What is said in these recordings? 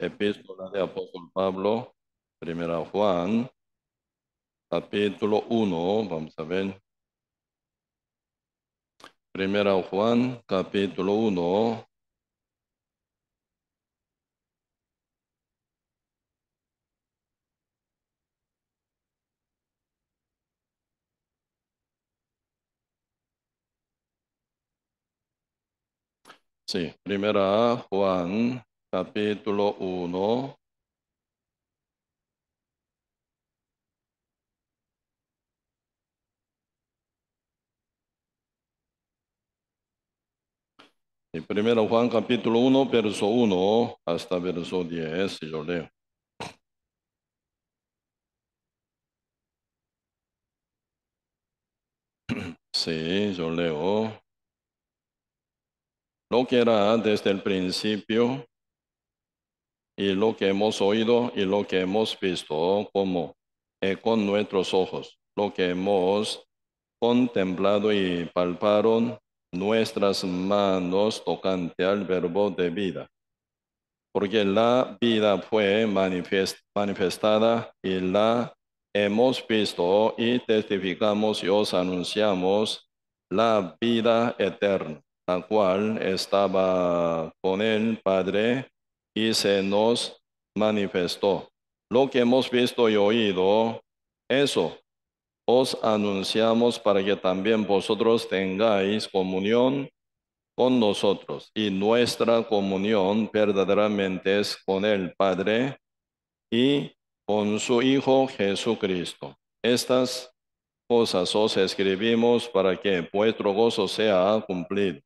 Epístola de Apóstol Pablo, Primera Juan, capítulo 1, vamos a ver. Primera Juan, capítulo 1. Sí, Primera Juan, capítulo 1. Y Primera Juan, capítulo 1, verso 1 hasta verso 10, y yo leo. Sí, yo leo. Lo que era desde el principio, y lo que hemos oído y lo que hemos visto como con nuestros ojos, lo que hemos contemplado y palparon nuestras manos tocante al verbo de vida. Porque la vida fue manifestada y la hemos visto y testificamos y os anunciamos la vida eterna, la cual estaba con el Padre y se nos manifestó. Lo que hemos visto y oído, eso os anunciamos para que también vosotros tengáis comunión con nosotros. Y nuestra comunión verdaderamente es con el Padre y con su Hijo Jesucristo. Estas cosas os escribimos para que vuestro gozo sea cumplido.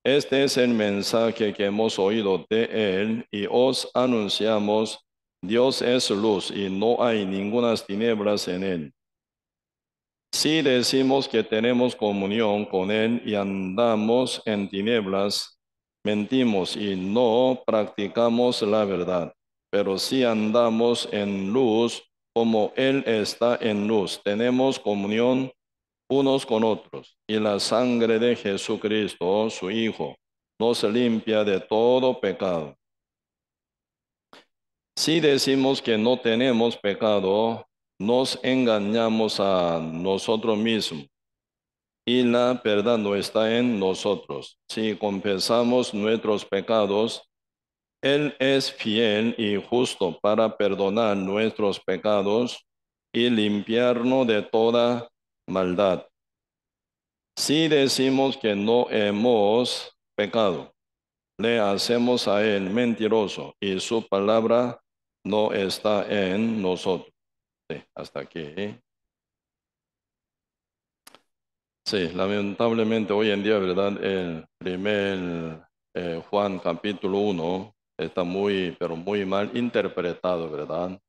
Este es el mensaje que hemos oído de Él y os anunciamos: Dios es luz y no hay ningunas tinieblas en Él. Si decimos que tenemos comunión con Él y andamos en tinieblas, mentimos y no practicamos la verdad. Pero si andamos en luz, como Él está en luz, tenemos comunión unos con otros. Y la sangre de Jesucristo, su Hijo, nos limpia de todo pecado. Si decimos que no tenemos pecado, nos engañamos a nosotros mismos y la verdad no está en nosotros. Si confesamos nuestros pecados, Él es fiel y justo para perdonar nuestros pecados y limpiarnos de toda maldad. Si decimos que no hemos pecado, le hacemos a Él mentiroso y su palabra no está en nosotros. Sí, hasta aquí. Sí, lamentablemente hoy en día, ¿verdad? El primer Juan capítulo 1 está muy, pero muy mal interpretado, ¿verdad?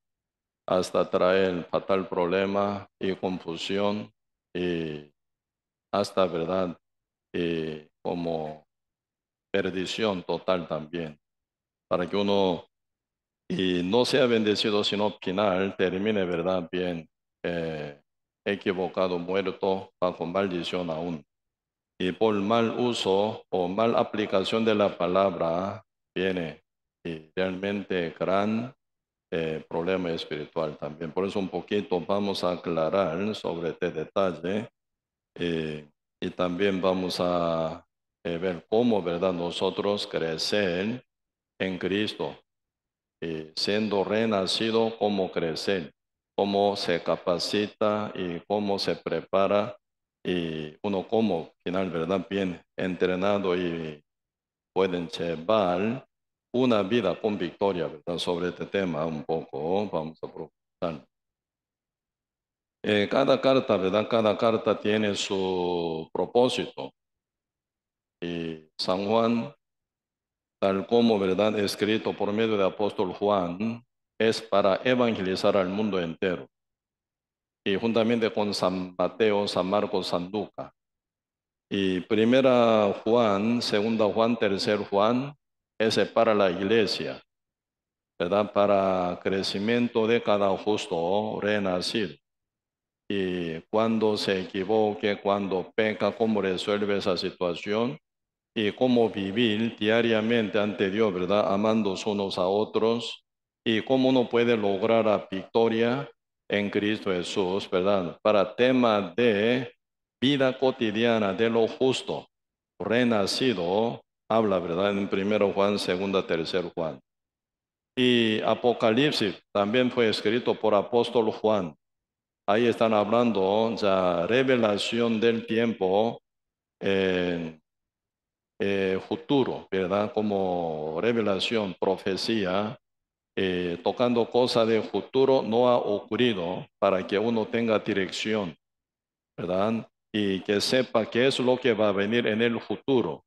Hasta traer fatal problema y confusión y hasta, ¿verdad? Como perdición total también, para que uno y no sea bendecido, sino al final termine, ¿verdad? Bien, equivocado, muerto, bajo maldición aún. Y por mal uso o mal aplicación de la palabra viene y realmente gran problema espiritual también. Por eso un poquito vamos a aclarar sobre este detalle eh, y también vamos a ver cómo, ¿verdad? Nosotros crecer en Cristo, siendo renacido, cómo crecer, cómo se capacita y cómo se prepara y uno como final, ¿verdad? Bien entrenado y pueden llevar una vida con victoria, ¿verdad? Sobre este tema un poco vamos a profundizar. Cada carta, ¿verdad? Cada carta tiene su propósito y San Juan, tal como, ¿verdad? Escrito por medio de apóstol Juan, es para evangelizar al mundo entero y juntamente con San Mateo, San Marcos, San Lucas. Y primera Juan, segunda Juan, tercer Juan, ese es para la iglesia, ¿verdad? Para crecimiento de cada justo renacido. Y cuando se equivoque, cuando peca, cómo resuelve esa situación. y cómo vivir diariamente ante Dios, ¿verdad? Amándose unos a otros y cómo uno puede lograr la victoria en Cristo Jesús, ¿verdad? Para tema de vida cotidiana de lo justo, renacido, habla, ¿verdad? En 1 Juan, 2, 3 Juan. Y Apocalipsis también fue escrito por apóstol Juan. Ahí están hablando ya revelación del tiempo eh, futuro, ¿verdad? Como revelación, profecía, tocando cosas de futuro no ha ocurrido para que uno tenga dirección, ¿verdad? Y que sepa qué es lo que va a venir en el futuro,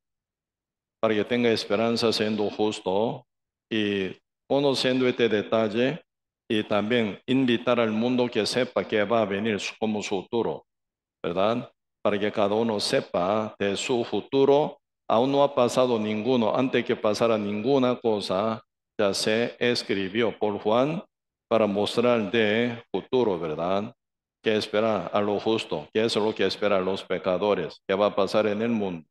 para que tenga esperanza siendo justo y conociendo este detalle y también invitar al mundo que sepa que va a venir como su futuro, ¿verdad? Para que cada uno sepa de su futuro. Aún no ha pasado ninguno, antes que pasara ninguna cosa, ya se escribió por Juan para mostrar de futuro, ¿verdad? Que espera a lo justo, que es lo que espera a los pecadores, que va a pasar en el mundo,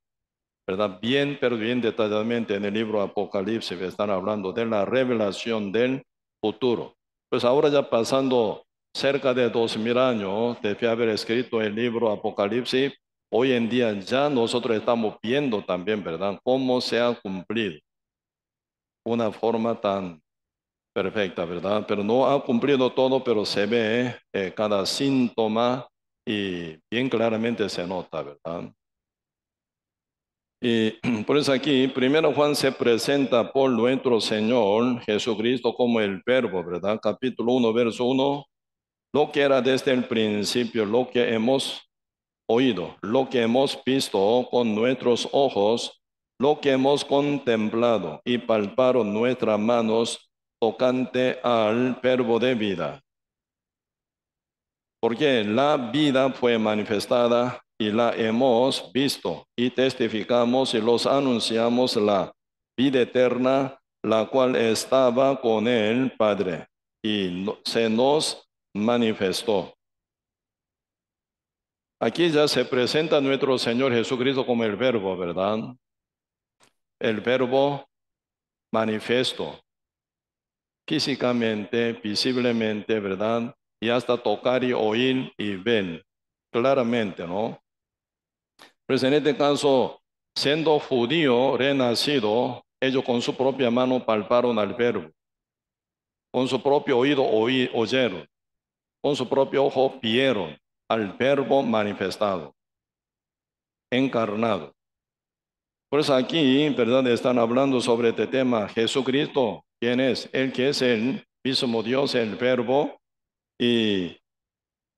¿verdad? Bien, pero bien detalladamente en el libro Apocalipsis están hablando de la revelación del futuro. Pues ahora ya pasando cerca de 2000 años de haber escrito el libro Apocalipsis, hoy en día ya nosotros estamos viendo también, ¿verdad? Cómo se ha cumplido una forma tan perfecta, ¿verdad? Pero no ha cumplido todo, pero se ve cada síntoma y bien claramente se nota, ¿verdad? Y por eso aquí, 1 Juan se presenta por nuestro Señor Jesucristo como el Verbo, ¿verdad? Capítulo 1, verso 1, lo que era desde el principio, lo que hemos oído, lo que hemos visto con nuestros ojos, lo que hemos contemplado y palparon nuestras manos tocante al Verbo de vida. Porque la vida fue manifestada y la hemos visto y testificamos y los anunciamos la vida eterna, la cual estaba con el Padre y se nos manifestó. Aquí ya se presenta nuestro Señor Jesucristo como el Verbo, ¿verdad? El Verbo manifiesto, físicamente, visiblemente, ¿verdad? Y hasta tocar y oír y ver claramente, ¿no? Pues en este caso, siendo judío renacido, ellos con su propia mano palparon al Verbo, con su propio oído oyeron, con su propio ojo vieron al Verbo manifestado, encarnado. Por eso aquí, ¿verdad? Están hablando sobre este tema. Jesucristo, ¿quién es? El que es el mismo Dios, el Verbo. Y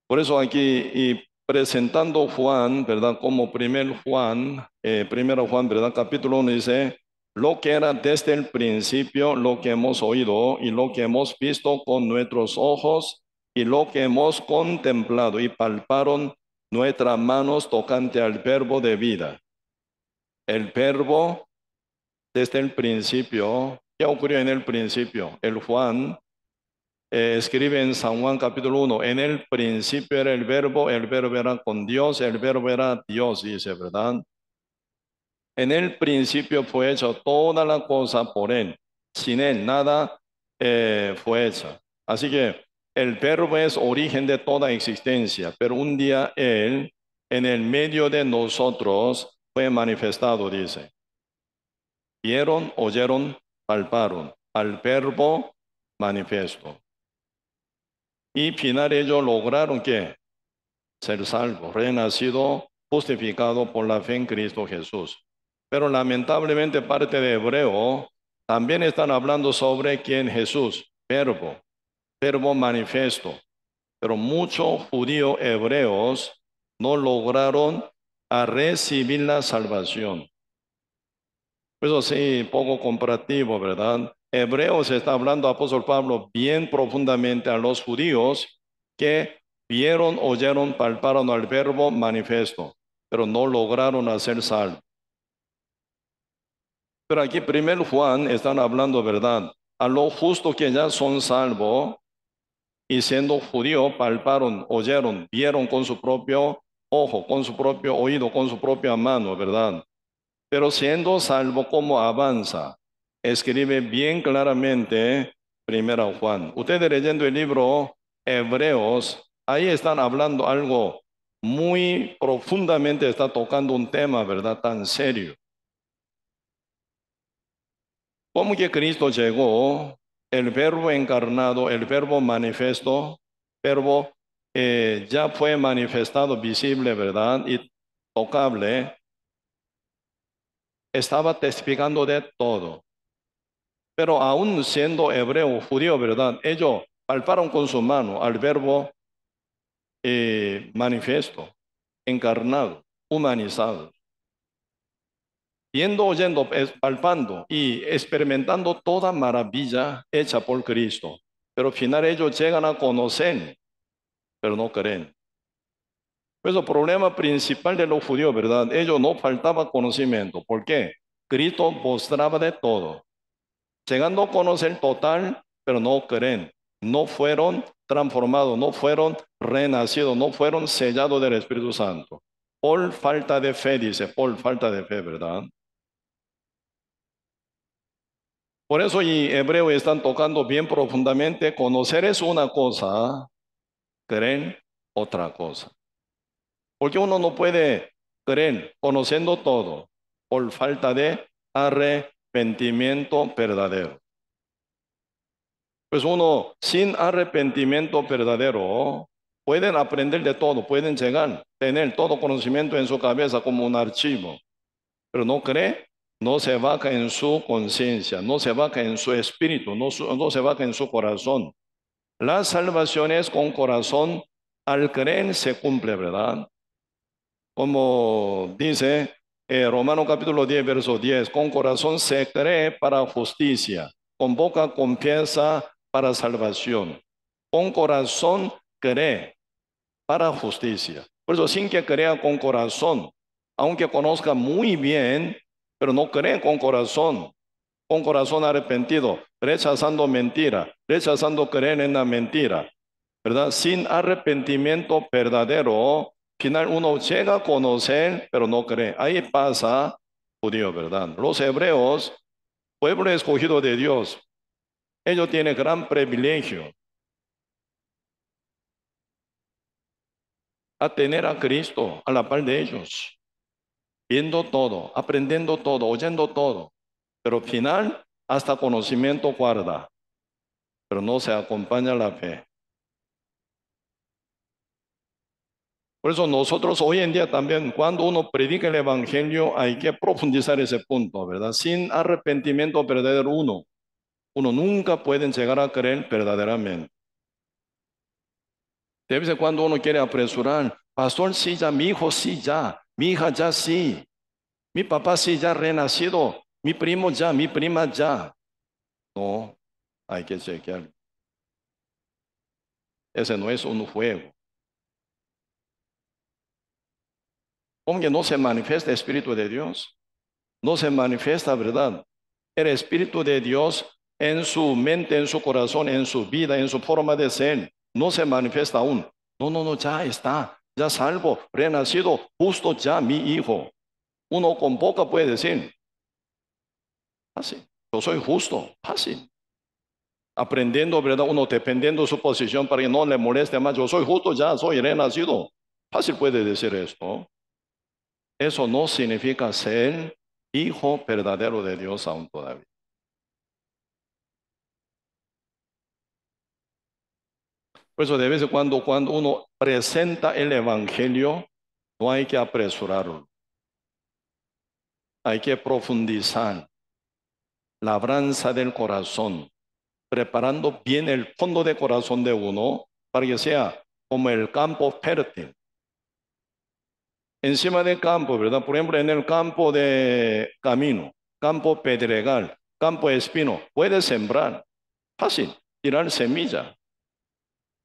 por eso aquí, y presentando Juan, ¿verdad? Como primero Juan, ¿verdad? Capítulo 1 dice, lo que era desde el principio, lo que hemos oído y lo que hemos visto con nuestros ojos y lo que hemos contemplado y palparon nuestras manos tocante al Verbo de vida. El Verbo desde el principio, ¿qué ocurrió en el principio? El Juan escribe en San Juan capítulo 1, en el principio era el verbo era con Dios, el verbo era Dios, dice, ¿verdad? En el principio fue hecho toda la cosa por Él, sin Él nada fue hecho. Así que el verbo es origen de toda existencia, pero un día Él, en el medio de nosotros, fue manifestado, dice. Vieron, oyeron, palparon al verbo manifiesto. Y final ellos lograron que ser salvo, renacido, justificado por la fe en Cristo Jesús. Pero lamentablemente parte de Hebreo también están hablando sobre quién Jesús, verbo manifiesto. Pero muchos judíos hebreos no lograron a recibir la salvación. Eso sí, poco comparativo, ¿verdad? Hebreos está hablando apóstol Pablo bien profundamente a los judíos que vieron, oyeron, palparon al verbo manifiesto, pero no lograron hacer salvo. Pero aquí primero Juan están hablando, ¿verdad? A los justos que ya son salvos y siendo judíos palparon, oyeron, vieron con su propio ojo, con su propio oído, con su propia mano, ¿verdad? pero siendo salvo, ¿cómo avanza? Escribe bien claramente Primera Juan. Ustedes leyendo el libro Hebreos, ahí están hablando algo muy profundamente, está tocando un tema, ¿verdad? Tan serio. ¿Cómo que Cristo llegó? El verbo encarnado, el verbo manifiesto, verbo ya fue manifestado, visible, ¿verdad? Y tocable, estaba testificando de todo. Pero aún siendo hebreo, judío, ¿verdad? Ellos palparon con su mano al verbo manifiesto, encarnado, humanizado. Viendo, oyendo, palpando y experimentando toda maravilla hecha por Cristo. Pero al final ellos llegan a conocer, pero no creen. Pues el problema principal de los judíos, ¿verdad? Ellos no faltaba conocimiento. ¿Por qué? Cristo mostraba de todo. Llegando a conocer total, pero no creen. No fueron transformados, no fueron renacidos, no fueron sellados del Espíritu Santo. Por falta de fe, dice, por falta de fe, ¿verdad? Por eso y Hebreo están tocando bien profundamente, conocer es una cosa, creer otra cosa. Porque uno no puede creer conociendo todo por falta de arrepentimiento verdadero. Pues uno sin arrepentimiento verdadero pueden aprender de todo, pueden llegar, tener todo conocimiento en su cabeza como un archivo, pero no cree, no se vaca en su conciencia, no se vaca en su espíritu, no se vaca en su corazón. La salvación es con corazón, al creer se cumple, ¿verdad? Como dice Romano capítulo 10, verso 10, con corazón se cree para justicia, con boca confiesa para salvación. Con corazón cree para justicia. Por eso, sin que crea con corazón, aunque conozca muy bien, pero no cree con corazón arrepentido, rechazando mentira, rechazando creer en la mentira, ¿verdad? Sin arrepentimiento verdadero, final uno llega a conocer, pero no cree. Ahí pasa judío, ¿verdad? Los hebreos, pueblo escogido de Dios, ellos tienen gran privilegio a tener a Cristo a la par de ellos, viendo todo, aprendiendo todo, oyendo todo, pero al final hasta conocimiento guarda, pero no se acompaña la fe. Por eso nosotros hoy en día también, cuando uno predica el Evangelio, hay que profundizar ese punto, ¿verdad? Sin arrepentimiento verdadero uno nunca puede llegar a creer verdaderamente. De vez en cuando uno quiere apresurar, pastor, sí, ya, mi hijo, sí, ya, mi hija, ya, sí, mi papá, sí, ya renacido, mi primo, ya, mi prima, ya. No, hay que chequear. Ese no es un juego. ¿Cómo que no se manifiesta el Espíritu de Dios? No se manifiesta, ¿verdad? El Espíritu de Dios en su mente, en su corazón, en su vida, en su forma de ser, no se manifiesta aún. No, no, no, ya está, ya salvo, renacido, justo ya mi hijo. Uno con boca puede decir, fácil, yo soy justo, fácil. Aprendiendo, ¿verdad? Uno dependiendo de su posición para que no le moleste más, yo soy justo, ya soy renacido. Fácil puede decir esto. Eso no significa ser hijo verdadero de Dios aún todavía. Por eso de vez en cuando uno presenta el Evangelio, no hay que apresurarlo. Hay que profundizar la labranza del corazón, preparando bien el fondo de corazón de uno para que sea como el campo fértil. Encima del campo, ¿verdad? Por ejemplo, en el campo de camino, campo pedregal, campo espino, puede sembrar. Fácil, tirar semilla.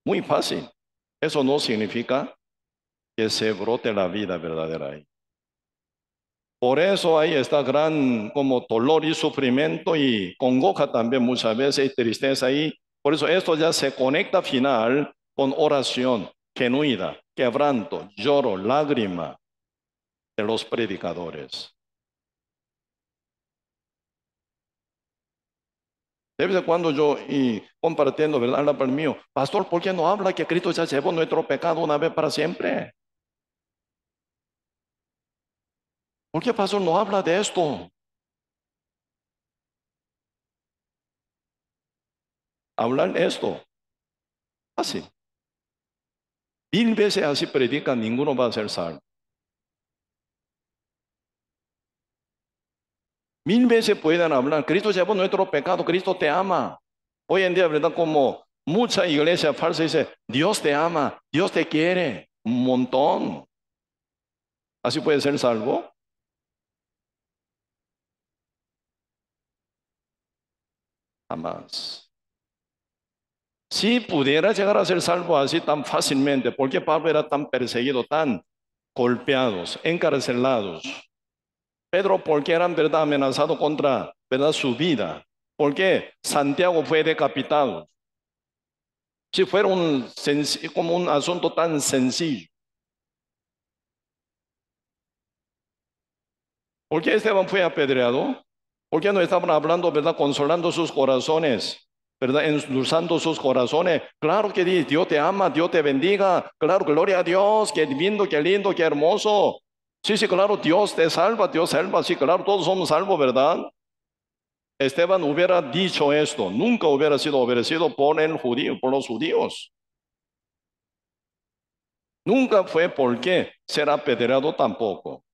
Muy fácil. Eso no significa que se brote la vida verdadera ahí. Por eso ahí está gran como dolor y sufrimiento y congoja también muchas veces y tristeza ahí. Por eso esto ya se conecta al final con oración genuina, quebranto, lloro, lágrima de los predicadores. De vez en cuando yo, y compartiendo, ¿verdad? Habla para el mío, pastor, ¿por qué no habla que Cristo ya llevó nuestro pecado una vez para siempre? ¿Por qué, pastor, no habla de esto? Hablar esto, así. 1000 veces así predican, ninguno va a ser salvo. 1000 veces pueden hablar, Cristo llevó nuestro pecado, Cristo te ama. Hoy en día, ¿verdad? Como mucha iglesia falsa dice, Dios te ama, Dios te quiere, un montón. ¿Así puede ser salvo? Jamás. Si pudiera llegar a ser salvo así tan fácilmente, ¿por qué Pablo era tan perseguido, tan golpeados, encarcelados? Pedro, ¿por qué eran, verdad, amenazado contra, verdad, su vida? ¿Por qué Santiago fue decapitado? Si fuera como un asunto tan sencillo. ¿Por qué Esteban fue apedreado? ¿Por qué no estaban hablando, verdad, consolando sus corazones? ¿Verdad? Endulzando sus corazones. Claro que Dios te ama, Dios te bendiga. Claro, gloria a Dios, qué lindo, qué lindo, qué hermoso. Sí, sí, claro, Dios te salva, Dios salva. Sí, claro, todos somos salvos, ¿verdad? Esteban hubiera dicho esto, nunca hubiera sido obedecido por el judío, por los judíos. Nunca fue porque ser apedreado tampoco.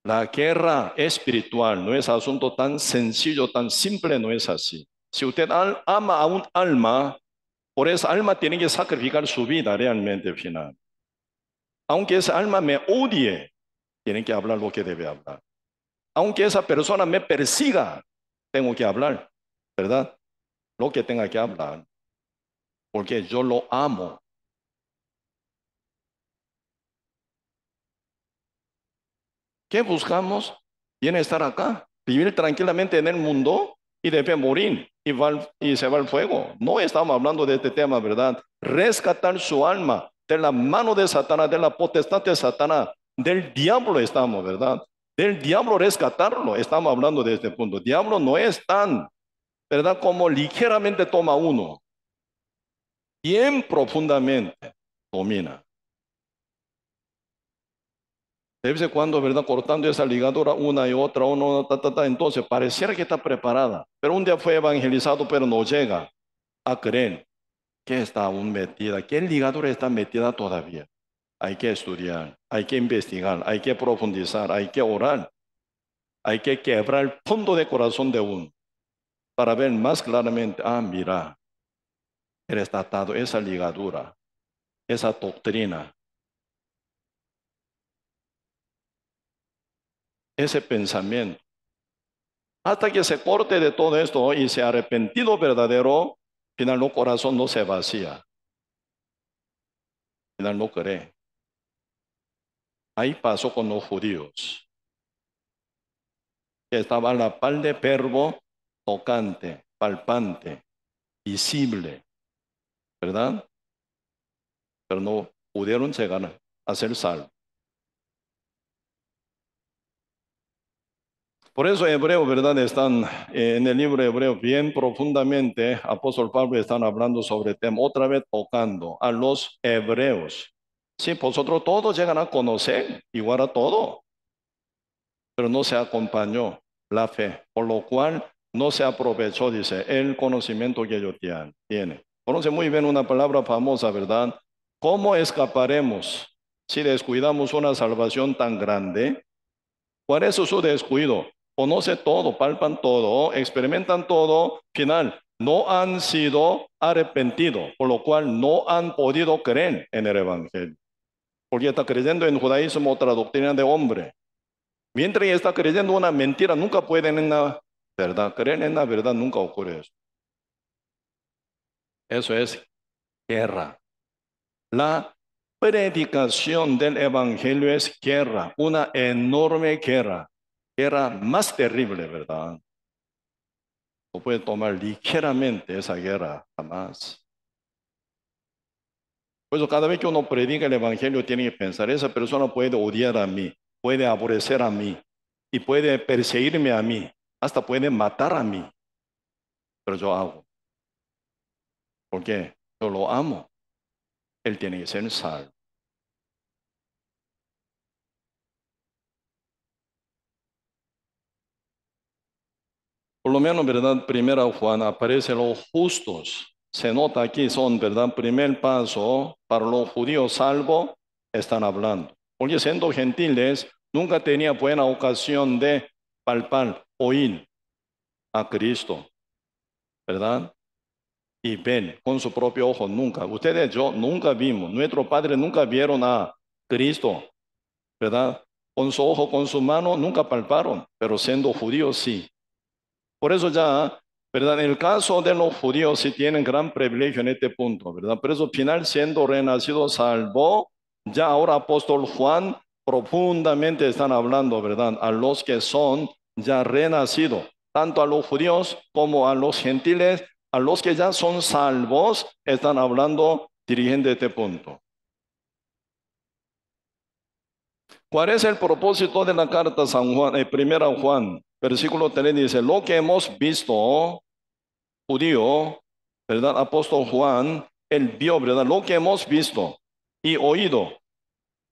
La guerra espiritual no es asunto tan sencillo, tan simple, no es así. Si usted ama a un alma, por esa alma tiene que sacrificar su vida realmente al final. Aunque esa alma me odie, tiene que hablar lo que debe hablar. Aunque esa persona me persiga, tengo que hablar, ¿verdad? Lo que tenga que hablar, porque yo lo amo. ¿Qué buscamos? Bienestar acá, vivir tranquilamente en el mundo y después morir y se va al fuego. No estamos hablando de este tema, ¿verdad? Rescatar su alma de la mano de Satanás, de la potestad de Satanás, del diablo estamos, ¿verdad? Del diablo rescatarlo, estamos hablando de este punto. El diablo no es tan, ¿verdad? Como ligeramente toma uno, bien profundamente domina. De vez en cuando, ¿verdad? Cortando esa ligadura una y otra, uno, ta, ta, ta. Entonces, pareciera que está preparada. Pero un día fue evangelizado, pero no llega a creer que está aún metida. ¿Qué ligadura está metida todavía? Hay que estudiar, hay que investigar, hay que profundizar, hay que orar, hay que quebrar el fondo de corazón de uno para ver más claramente, ah, mira, eres atado esa ligadura, esa doctrina, ese pensamiento. Hasta que se corte de todo esto y sea arrepentido verdadero, final no corazón no se vacía, final no cree. Ahí pasó con los judíos, que estaba a la par de verbo tocante, palpante, visible, ¿verdad? Pero no pudieron llegar a ser salvos. Por eso Hebreo, ¿verdad? Están en el libro de Hebreo bien profundamente, apóstol Pablo están hablando sobre el tema, otra vez tocando a los hebreos. Sí, vosotros todos llegan a conocer, igual a todo, pero no se acompañó la fe, por lo cual no se aprovechó, dice, el conocimiento que ellos tienen. Conoce muy bien una palabra famosa, ¿verdad? ¿Cómo escaparemos si descuidamos una salvación tan grande? ¿Cuál es su descuido? Conoce todo, palpan todo, experimentan todo, final, no han sido arrepentidos, por lo cual no han podido creer en el Evangelio. Porque está creyendo en judaísmo otra doctrina de hombre. Mientras está creyendo una mentira, nunca pueden en la verdad. Creer en la verdad nunca ocurre eso. Eso es guerra. La predicación del Evangelio es guerra, una enorme guerra. Guerra más terrible, ¿verdad? No puede tomar ligeramente esa guerra, jamás. Por eso cada vez que uno predica el Evangelio tiene que pensar, esa persona puede odiar a mí, puede aborrecer a mí y puede perseguirme a mí, hasta puede matar a mí. pero yo hago. ¿Por qué? Yo lo amo. Él tiene que ser salvo. Por lo menos, ¿verdad? Primera Juan aparece los justos. Se nota aquí son, ¿verdad? Primer paso para los judíos salvos están hablando. Porque siendo gentiles, nunca tenía buena ocasión de palpar, oír a Cristo, ¿verdad? Y ven con su propio ojo, nunca. Ustedes, yo, nunca vimos. Nuestros padres nunca vieron a Cristo, ¿verdad? Con su ojo, con su mano, nunca palparon, pero siendo judíos sí. Por eso ya, ¿verdad? En el caso de los judíos sí tienen gran privilegio en este punto, ¿verdad? Por eso final siendo renacido salvo, ya ahora apóstol Juan profundamente están hablando, ¿verdad? A los que son ya renacidos, tanto a los judíos como a los gentiles, a los que ya son salvos, están hablando dirigiendo este punto. ¿Cuál es el propósito de la carta San Juan, primera Juan, versículo 3 dice, lo que hemos visto judío, ¿verdad? Apóstol Juan, él vio, ¿verdad? Lo que hemos visto y oído,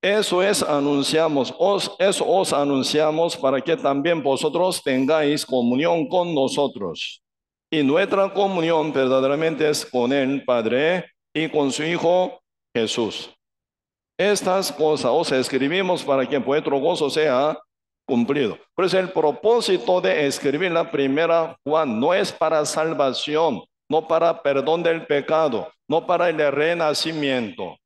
eso es anunciamos, eso os anunciamos para que también vosotros tengáis comunión con nosotros. Y nuestra comunión verdaderamente es con el Padre y con su Hijo Jesús. Estas cosas os escribimos para que vuestro gozo sea cumplido. Por eso el propósito de escribir la primera Juan no es para salvación, no para perdón del pecado, no para el renacimiento.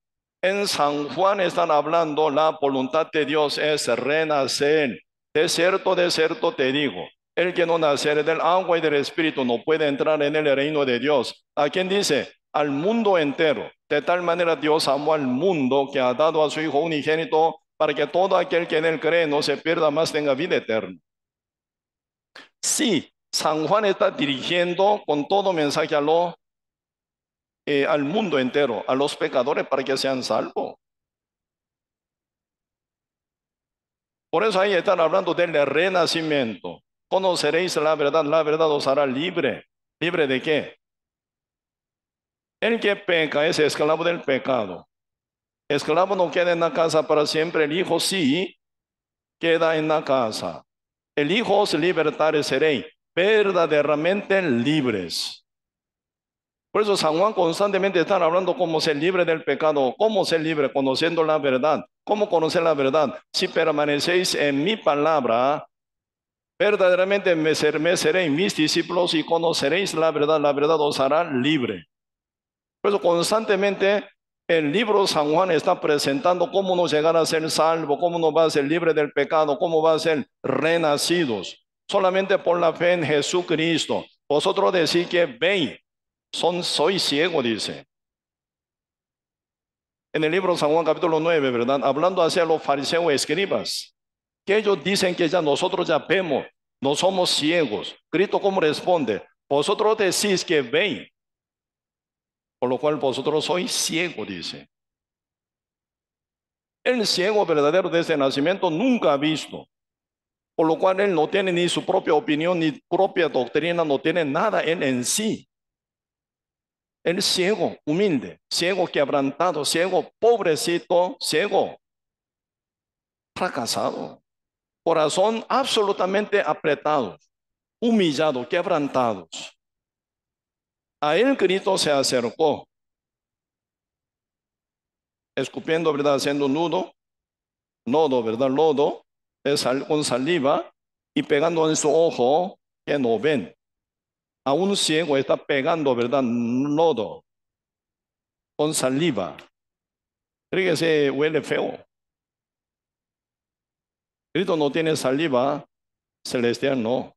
En San Juan están hablando, la voluntad de Dios es renacer. De cierto te digo, el que no naciere del agua y del espíritu no puede entrar en el reino de Dios. ¿A quién dice? Al mundo entero. De tal manera Dios amó al mundo que ha dado a su Hijo unigénito para que todo aquel que en él cree no se pierda más, tenga vida eterna. Sí, San Juan está dirigiendo con todo mensaje al mundo entero, a los pecadores para que sean salvos. Por eso ahí están hablando del renacimiento. Conoceréis la verdad os hará libre. ¿Libre de qué? El que peca es esclavo del pecado. Esclavo no queda en la casa para siempre, el hijo sí queda en la casa. El hijo os libertaréis, seréis verdaderamente libres. Por eso San Juan constantemente está hablando cómo ser libre del pecado, cómo ser libre conociendo la verdad. ¿Cómo conocer la verdad? Si permanecéis en mi palabra, verdaderamente me seréis mis discípulos y conoceréis la verdad os hará libre. Por eso constantemente el libro de San Juan está presentando cómo nos llegar a ser salvo, cómo nos va a ser libre del pecado, cómo va a ser renacidos. Solamente por la fe en Jesucristo. Vosotros decís que veis, soy ciego, dice. En el libro de San Juan capítulo 9, ¿verdad? Hablando hacia los fariseos y escribas, que ellos dicen que ya nosotros ya vemos, no somos ciegos. Cristo, ¿cómo responde? Vosotros decís que veis, por lo cual vosotros sois ciegos, dice. El ciego verdadero desde el nacimiento nunca ha visto, por lo cual él no tiene ni su propia opinión, ni propia doctrina, no tiene nada él en sí. El ciego, humilde, ciego quebrantado, ciego pobrecito, ciego fracasado, corazón absolutamente apretado, humillado, quebrantados. A él Cristo se acercó, escupiendo, ¿verdad? Haciendo nodo, ¿verdad? Lodo, con saliva y pegando en su ojo que no ven. A un ciego está pegando, ¿verdad? Lodo con saliva. Fíjese, huele feo. Cristo no tiene saliva celestial, no.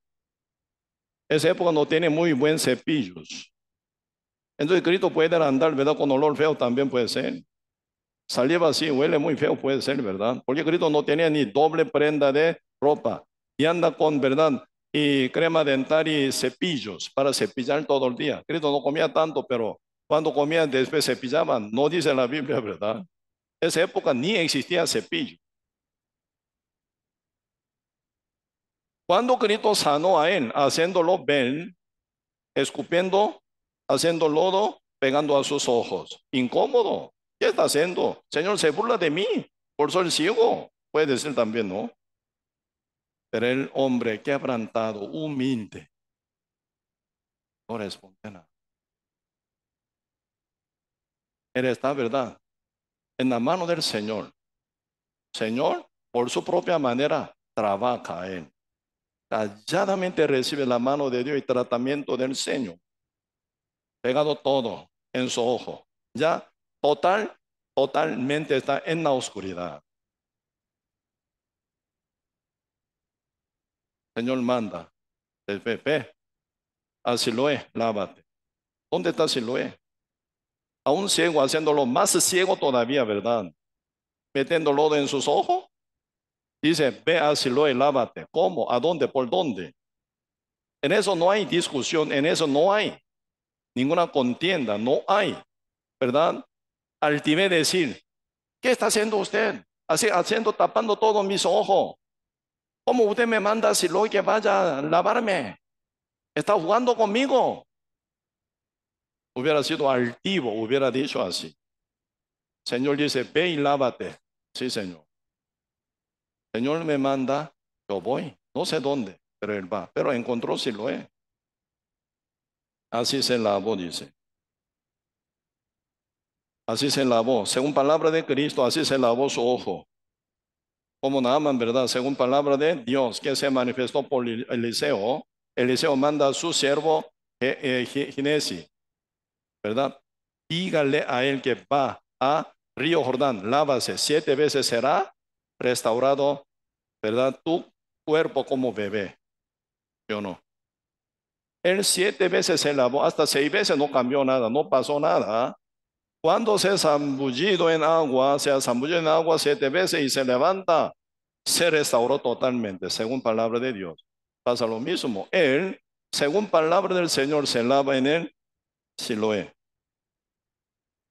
Esa época no tiene muy buen cepillos. Entonces Cristo puede andar, ¿verdad? Con olor feo también puede ser. Saliva así, huele muy feo, puede ser, ¿verdad? Porque Cristo no tenía ni doble prenda de ropa. Y anda con, ¿verdad? Y crema dental y cepillos para cepillar todo el día. Cristo no comía tanto, pero cuando comía después cepillaban. No dice la Biblia, ¿verdad? Esa época ni existía cepillo. Cuando Cristo sanó a él, haciéndolo ver, escupiendo, haciendo lodo, pegando a sus ojos. Incómodo. ¿Qué está haciendo? Señor, se burla de mí, por ser ciego. Puede decir también, ¿no? Pero el hombre quebrantado, humilde, no responde nada. Él está, ¿verdad?, en la mano del Señor. Señor, por su propia manera, trabaja él. Calladamente recibe la mano de Dios y tratamiento del Señor. Pegado todo en su ojo. Ya totalmente está en la oscuridad. Señor manda, ve, a Siloé, lávate. ¿Dónde está Siloé? A un ciego haciéndolo más ciego todavía, ¿verdad? Metiendo lodo en sus ojos. Dice, ve a Siloé, lávate. ¿Cómo? ¿A dónde? ¿Por dónde? En eso no hay discusión, en eso no hay ninguna contienda, no hay, ¿verdad? Altivez decir, ¿qué está haciendo usted? Haciendo, tapando todos mis ojos. ¿Cómo usted me manda si lo que vaya a lavarme? ¿Está jugando conmigo? Hubiera sido altivo, hubiera dicho así. Señor dice, ve y lávate. Sí, Señor. Señor me manda, yo voy. No sé dónde, pero él va. Pero encontró Siloé. Así se lavó, dice. Así se lavó. Según palabra de Cristo, así se lavó su ojo. Como Naaman, ¿verdad? Según palabra de Dios, que se manifestó por Eliseo. Eliseo manda a su siervo Ginesi, ¿verdad? Dígale a él que va a Río Jordán, lávase 7 veces, será restaurado, ¿verdad? Tu cuerpo como bebé, yo no. Él 7 veces se lavó, hasta 6 veces no cambió nada, no pasó nada. Cuando se ha zambullido en agua, se ha zambullido en agua 7 veces y se levanta, se restauró totalmente, según palabra de Dios. Pasa lo mismo. Él, según palabra del Señor, se lava en él, Siloé.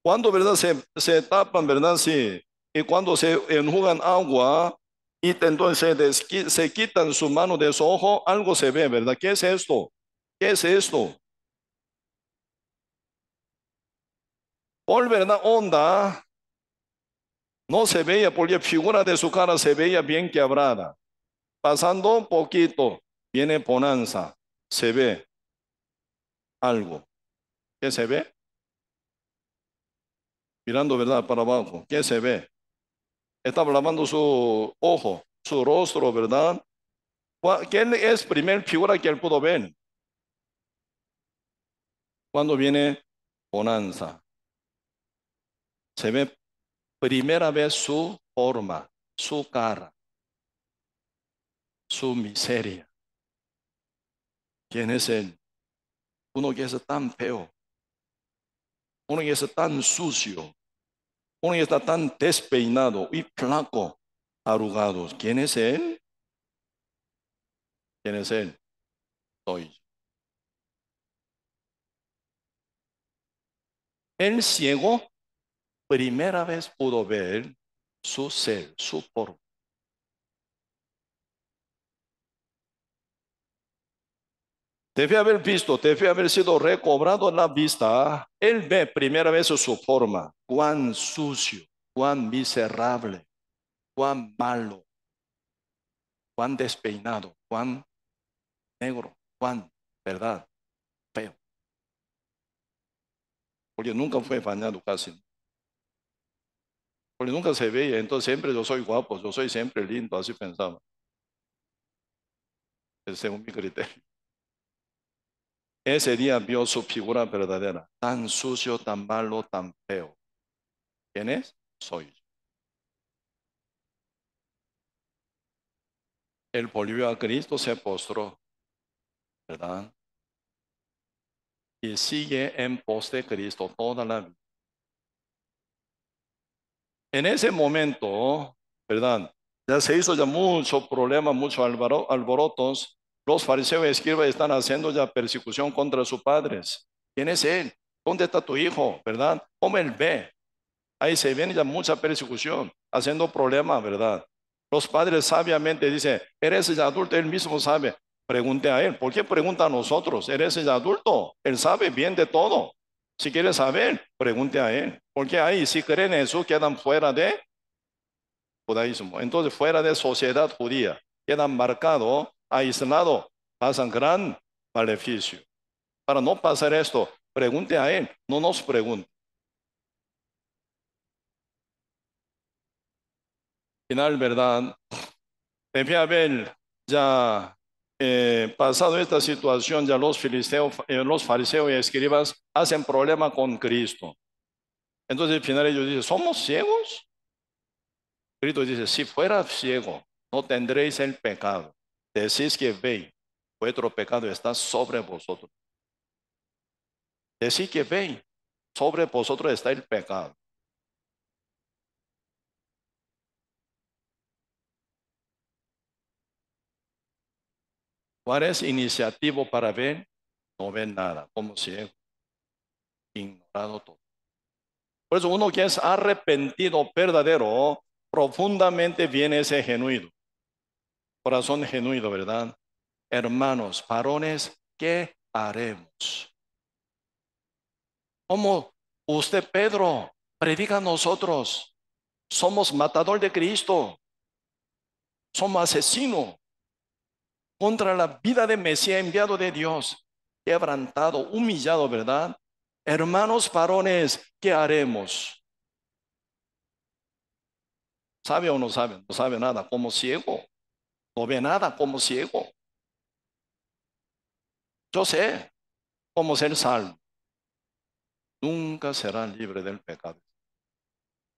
Cuando, ¿verdad? Se tapan, ¿verdad? Sí. Y cuando se enjugan agua y entonces se quitan su mano de su ojo, algo se ve, ¿verdad? ¿Qué es esto? ¿Qué es esto? Por verdad, onda, no se veía, porque la figura de su cara se veía bien quebrada. Pasando un poquito, viene bonanza, se ve algo. ¿Qué se ve? Mirando, ¿verdad? Para abajo. ¿Qué se ve? Estaba lavando su ojo, su rostro, ¿verdad? ¿Quién es primer figura que él pudo ver? Cuando viene bonanza. Se ve primera vez su forma, su cara, su miseria. ¿Quién es él? Uno que es tan feo, uno que es tan sucio, uno que está tan despeinado y flaco, arrugado. ¿Quién es él? ¿Quién es él? Soy yo. El ciego primera vez pudo ver su ser, su forma. Debe haber visto, debe haber sido recobrado la vista. Él ve primera vez su forma, cuán sucio, cuán miserable, cuán malo, cuán despeinado, cuán negro, cuán, ¿verdad? Feo. Porque nunca fue bañado casi. Porque nunca se veía, entonces siempre yo soy guapo, yo soy siempre lindo, así pensaba, según mi criterio. Ese día vio su figura verdadera, tan sucio, tan malo, tan feo. ¿Quién es? Soy yo. Él volvió a Cristo, se postró, ¿verdad? Y sigue en pos de Cristo toda la vida. En ese momento, ¿verdad? Ya se hizo ya mucho problema, mucho alborotos. Los fariseos y escribas están haciendo ya persecución contra sus padres. ¿Quién es él? ¿Dónde está tu hijo? ¿Verdad? ¿Cómo él ve? Ahí se viene ya mucha persecución, haciendo problema, ¿verdad? Los padres sabiamente dicen, eres el adulto, él mismo sabe. Pregunte a Él. ¿Por qué pregunta a nosotros? Él es el adulto. Él sabe bien de todo. Si quiere saber, pregunte a Él. Porque ahí, si creen en Jesús, quedan fuera de judaísmo. Entonces, fuera de sociedad judía. Quedan marcados, aislados. Pasan gran maleficio. Para no pasar esto, pregunte a Él. No nos pregunte. Final, ¿verdad? Debe haber ya pasado esta situación, ya los filisteos, los fariseos y escribas hacen problema con Cristo. Entonces al final ellos dicen, ¿somos ciegos? Cristo dice, si fuera ciego, no tendréis el pecado. Decís que veis, vuestro pecado está sobre vosotros. Decís que veis, sobre vosotros está el pecado. ¿Cuál es iniciativo para ver? No ven nada, como ciego, ignorado todo. Por eso uno que es arrepentido verdadero, profundamente viene ese genuino, corazón genuino, ¿verdad? Hermanos, varones, ¿qué haremos? Como usted, Pedro, predica a nosotros, somos matador de Cristo, somos asesinos contra la vida de Mesías enviado de Dios, quebrantado, humillado, ¿verdad? Hermanos, varones, ¿qué haremos? ¿Sabe o no sabe? No sabe nada, como ciego, no ve nada como ciego. Yo sé cómo ser salvo. Nunca será libre del pecado,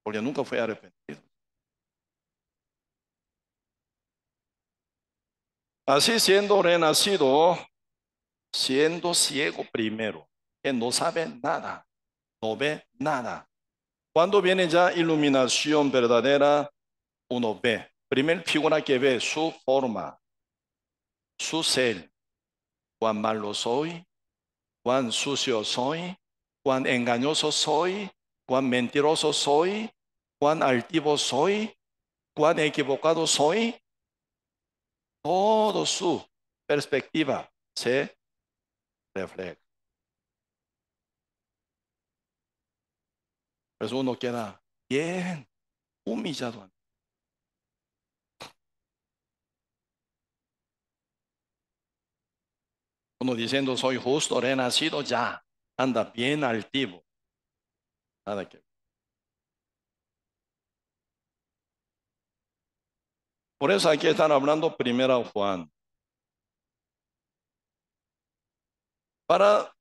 porque nunca fue arrepentido. Así siendo renacido, siendo ciego primero, que no sabe nada, no ve nada. Cuando viene ya iluminación verdadera, uno ve. Primer figura que ve su forma, su ser. Cuán malo soy, cuán sucio soy, cuán engañoso soy, cuán mentiroso soy, cuán altivo soy, cuán equivocado soy. Todo su perspectiva se refleja. Pues uno queda bien humillado. Uno diciendo soy justo, renacido ya, anda bien altivo. Nada que. Por eso aquí están hablando primero Juan. Para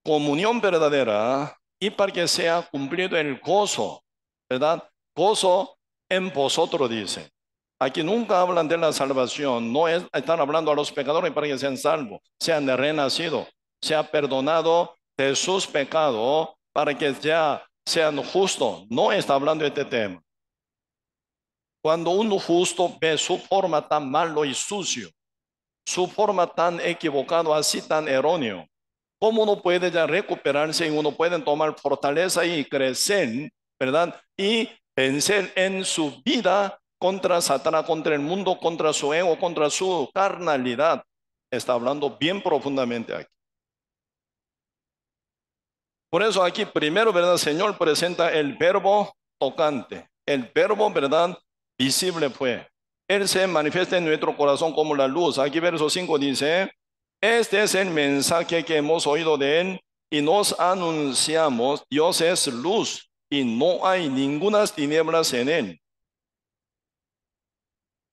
comunión verdadera y para que sea cumplido el gozo, ¿verdad? Gozo en vosotros, dice. Aquí nunca hablan de la salvación, no están hablando a los pecadores para que sean salvos, sean renacidos, sean perdonados de sus pecados para que ya sean justos. No está hablando de este tema. Cuando uno justo ve su forma tan malo y sucio, su forma tan equivocado, así tan erróneo, ¿cómo uno puede ya recuperarse y uno puede tomar fortaleza y crecer, ¿verdad? Y vencer en su vida contra Satanás, contra el mundo, contra su ego, contra su carnalidad. Está hablando bien profundamente aquí. Por eso aquí primero, ¿verdad? El Señor presenta el verbo tocante. El verbo, ¿verdad? Visible fue. Él se manifiesta en nuestro corazón como la luz. Aquí verso 5 dice, este es el mensaje que hemos oído de Él y nos anunciamos, Dios es luz y no hay ninguna tinieblas en Él.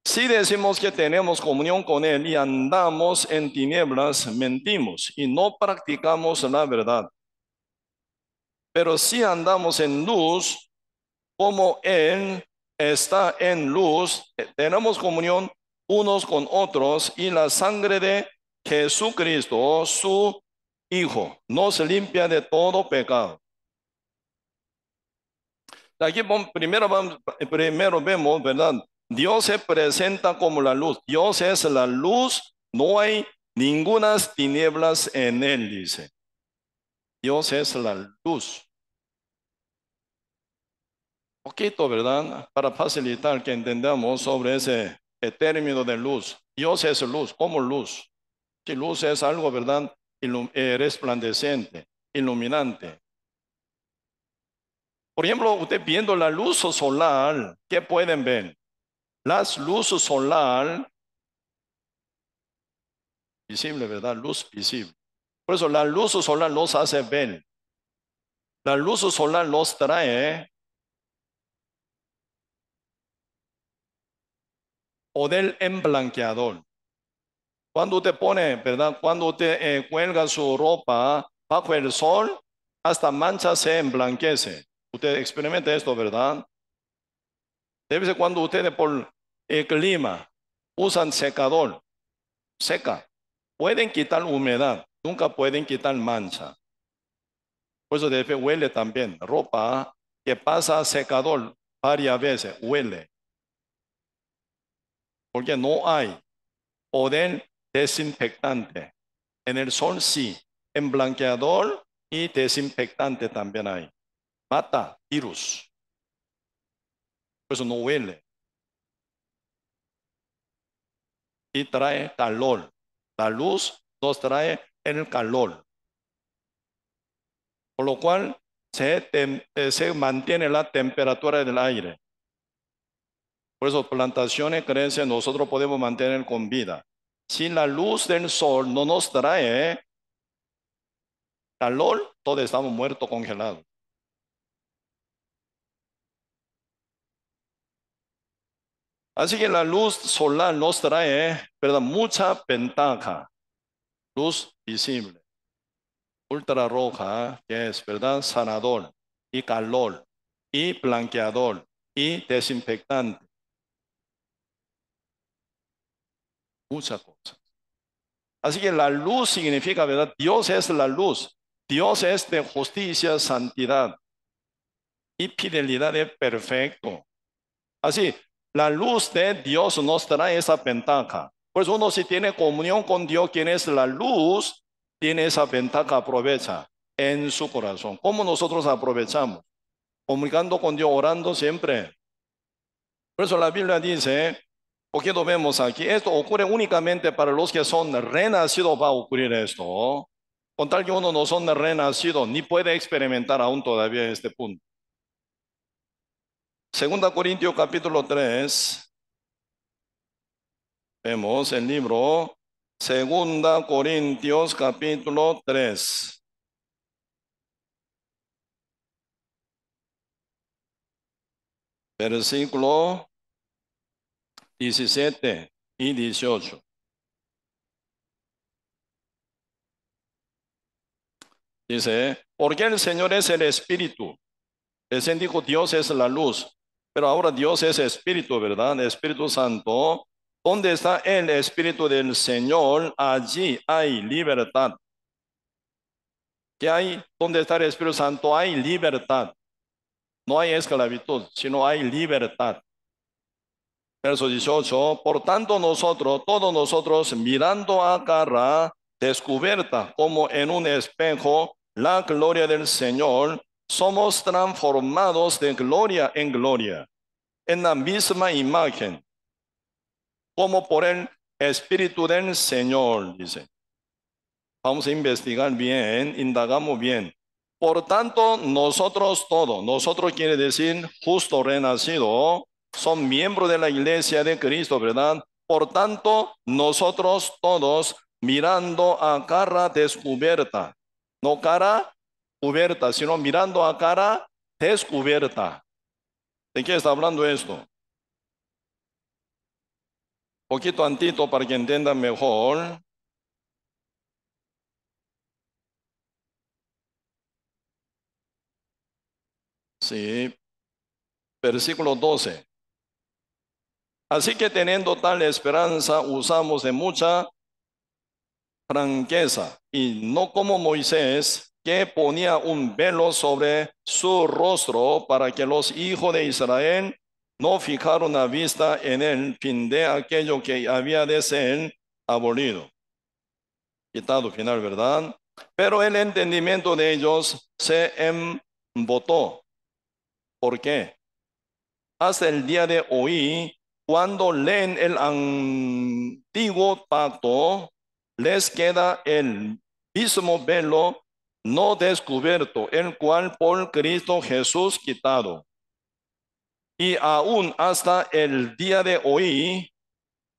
Si decimos que tenemos comunión con Él y andamos en tinieblas, mentimos y no practicamos la verdad. Pero si andamos en luz, como Él está en luz, tenemos comunión unos con otros y la sangre de Jesucristo, su Hijo, nos limpia de todo pecado. Aquí primero vemos, ¿verdad? Dios se presenta como la luz. Dios es la luz, no hay ninguna tinieblas en Él, dice. Dios es la luz. Poquito, ¿verdad? Para facilitar que entendamos sobre ese término de luz. Dios es luz, ¿cómo luz? Si luz es algo, ¿verdad? Resplandeciente, iluminante. Por ejemplo, usted viendo la luz solar, ¿qué pueden ver? Las luces solar, visible, ¿verdad? Luz visible. Por eso la luz solar los hace ver. La luz solar los trae poder emblanqueador. Cuando usted pone, ¿verdad? Cuando usted cuelga su ropa bajo el sol, hasta mancha se emblanquece. Usted experimenta esto, ¿verdad? De vez en cuando ustedes por el clima usan secador, seca. Pueden quitar humedad, nunca pueden quitar mancha. Por eso debe huele también. Ropa que pasa secador varias veces, huele. Porque no hay poder desinfectante. En el sol sí, en blanqueador y desinfectante también hay. Mata virus, por eso no huele y trae calor. La luz nos trae el calor, por lo cual se mantiene la temperatura del aire. Por eso plantaciones, creencias, nosotros podemos mantener con vida. Si la luz del sol no nos trae calor, todos estamos muertos, congelados. Así que la luz solar nos trae, ¿verdad? Mucha ventaja. Luz visible, ultrarroja, que es, ¿verdad? Sanador y calor y blanqueador y desinfectante. Muchas cosas. Así que la luz significa, ¿verdad? Dios es la luz. Dios es de justicia, santidad y fidelidad es perfecto. Así, la luz de Dios nos trae esa ventaja. Pues uno si tiene comunión con Dios, quien es la luz, tiene esa ventaja, aprovecha en su corazón. ¿Cómo nosotros aprovechamos? Comunicando con Dios, orando siempre. Por eso la Biblia dice, porque lo vemos aquí, esto ocurre únicamente para los que son renacidos, va a ocurrir esto. Con tal que uno no son renacidos, ni puede experimentar aún todavía este punto. Segunda Corintios capítulo 3. Vemos el libro Segunda Corintios capítulo 3, versículo 17 y 18. Dice, porque el Señor es el Espíritu. Recién dijo Dios es la luz, pero ahora Dios es Espíritu, ¿verdad? Espíritu Santo. ¿Dónde está el Espíritu del Señor? Allí hay libertad. ¿Qué hay? ¿Dónde está el Espíritu Santo? Hay libertad. No hay esclavitud, sino hay libertad. Verso 18, por tanto nosotros, todos nosotros, mirando a cara descubierta como en un espejo la gloria del Señor, somos transformados de gloria en gloria, en la misma imagen, como por el Espíritu del Señor, dice. Vamos a investigar bien, indagamos bien. Por tanto, nosotros todos, nosotros quiere decir justo renacido, son miembros de la iglesia de Cristo, ¿verdad? Por tanto, nosotros todos mirando a cara descubierta, no cara cubierta, sino mirando a cara descubierta. ¿De qué está hablando esto? Poquito antito para que entiendan mejor. Sí, versículo 12. Así que teniendo tal esperanza, usamos de mucha franqueza y no como Moisés, que ponía un velo sobre su rostro para que los hijos de Israel no fijaron la vista en el fin de aquello que había de ser abolido, quitado final, ¿verdad? Pero el entendimiento de ellos se embotó. ¿Por qué? Hasta el día de hoy, cuando leen el antiguo pacto, les queda el mismo velo no descubierto, el cual por Cristo Jesús quitado. Y aún hasta el día de hoy,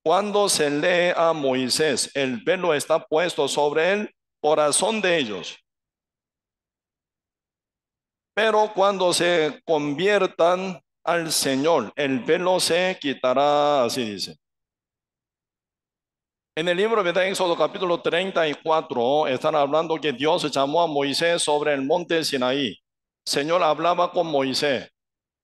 cuando se lee a Moisés, el velo está puesto sobre el corazón de ellos. Pero cuando se conviertan al Señor, el velo se quitará, así dice. En el libro de Éxodo capítulo 34 están hablando que Dios llamó a Moisés sobre el monte Sinaí. El Señor hablaba con Moisés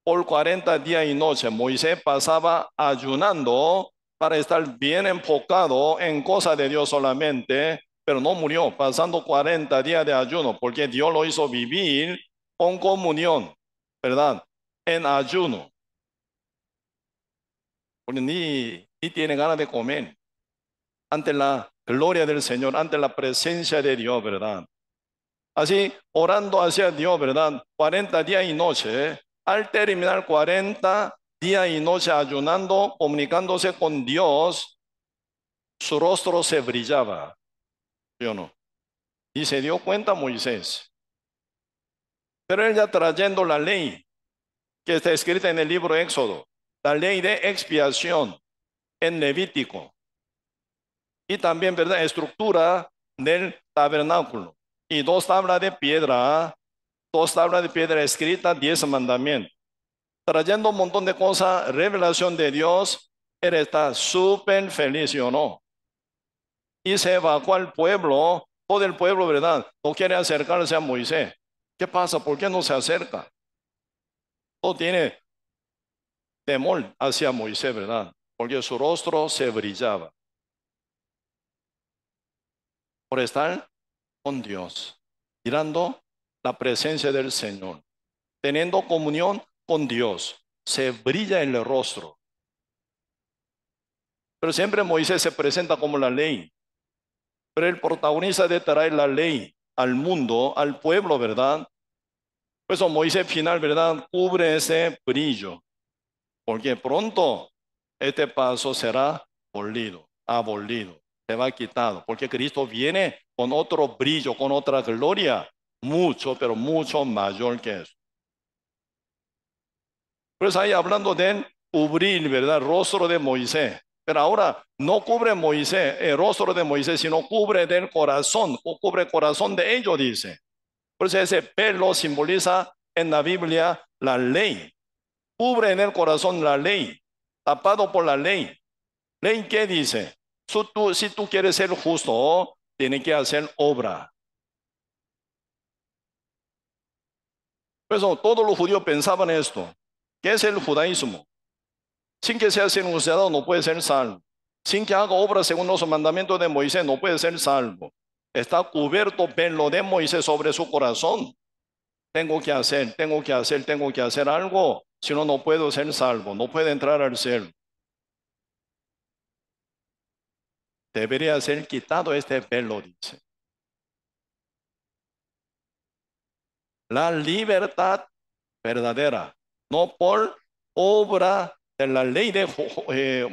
por 40 días y noches. Moisés pasaba ayunando para estar bien enfocado en cosas de Dios solamente, pero no murió pasando 40 días de ayuno, porque Dios lo hizo vivir con comunión, ¿verdad? En ayuno, porque ni tiene ganas de comer ante la gloria del Señor, ante la presencia de Dios, ¿verdad? Así, orando hacia Dios, ¿verdad? 40 días y noche. Al terminar 40 días y noche ayunando, comunicándose con Dios, su rostro se brillaba, ¿sí o no? Y se dio cuenta Moisés. Pero él ya trayendo la ley que está escrita en el libro de Éxodo, la ley de expiación en Levítico, y también, ¿verdad?, estructura del tabernáculo. Y dos tablas de piedra escrita, 10 mandamientos. Trayendo un montón de cosas, revelación de Dios, él está súper feliz, ¿sí o no? Y se evacuó al pueblo, todo el pueblo, ¿verdad? No quiere acercarse a Moisés. ¿Qué pasa? ¿Por qué no se acerca? Todo tiene temor hacia Moisés, ¿verdad? Porque su rostro se brillaba por estar con Dios, mirando la presencia del Señor, teniendo comunión con Dios. Se brilla en el rostro. Pero siempre Moisés se presenta como la ley. Pero el protagonista de traer la ley al mundo, al pueblo, ¿verdad? Por eso Moisés final, ¿verdad? Cubre ese brillo. Porque pronto este paso será abolido, se va quitado. Porque Cristo viene con otro brillo, con otra gloria, mucho, pero mucho mayor que eso. Pues ahí hablando de cubrir, ¿verdad? El rostro de Moisés. Pero ahora no cubre Moisés, el rostro de Moisés, sino cubre del corazón, o cubre el corazón de ellos, dice. Por eso ese pelo simboliza en la Biblia la ley. Cubre en el corazón la ley, tapado por la ley. ¿Ley qué dice? Si tú quieres ser justo, tienes que hacer obra. Por eso todos los judíos pensaban esto. ¿Qué es el judaísmo? Sin que sea circuncidado no puede ser salvo. Sin que haga obra según los mandamientos de Moisés no puede ser salvo. Está cubierto pelo de Moisés sobre su corazón. Tengo que hacer algo. Si no, no puedo ser salvo, no puedo entrar al cielo. Debería ser quitado este velo, dice. La libertad verdadera, no por obra de la ley de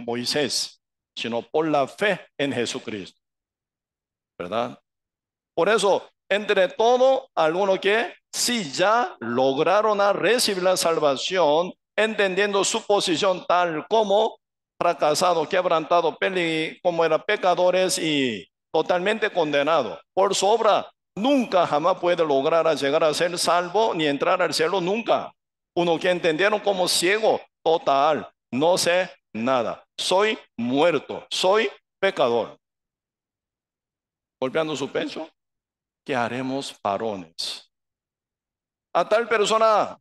Moisés, sino por la fe en Jesucristo, ¿verdad? Por eso, entre todo, algunos que sí ya lograron a recibir la salvación, entendiendo su posición tal como fracasado, quebrantado, como eran pecadores y totalmente condenado. Por su obra, nunca jamás puede lograr a llegar a ser salvo ni entrar al cielo, nunca. Uno que entendieron como ciego total, no sé nada, soy muerto, soy pecador. Golpeando su pecho. ¿Qué haremos varones? A tal persona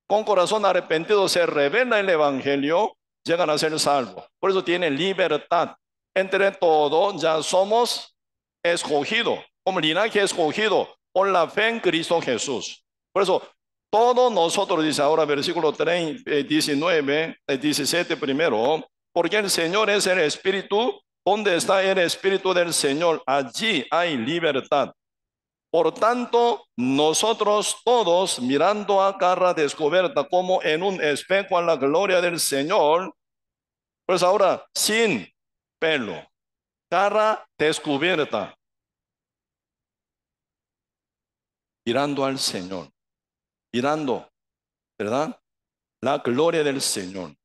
con corazón arrepentido se revela el evangelio, llegan a ser salvos. Por eso tienen libertad. Entre todos ya somos escogidos, como linaje escogido, por la fe en Cristo Jesús. Por eso todos nosotros, dice ahora versículo 17 primero, porque el Señor es el Espíritu, donde está el Espíritu del Señor, allí hay libertad. Por tanto, nosotros todos, mirando a cara descubierta como en un espejo a la gloria del Señor, pues ahora sin pelo, Cara descubierta, mirando al Señor, mirando, ¿verdad? La gloria del Señor.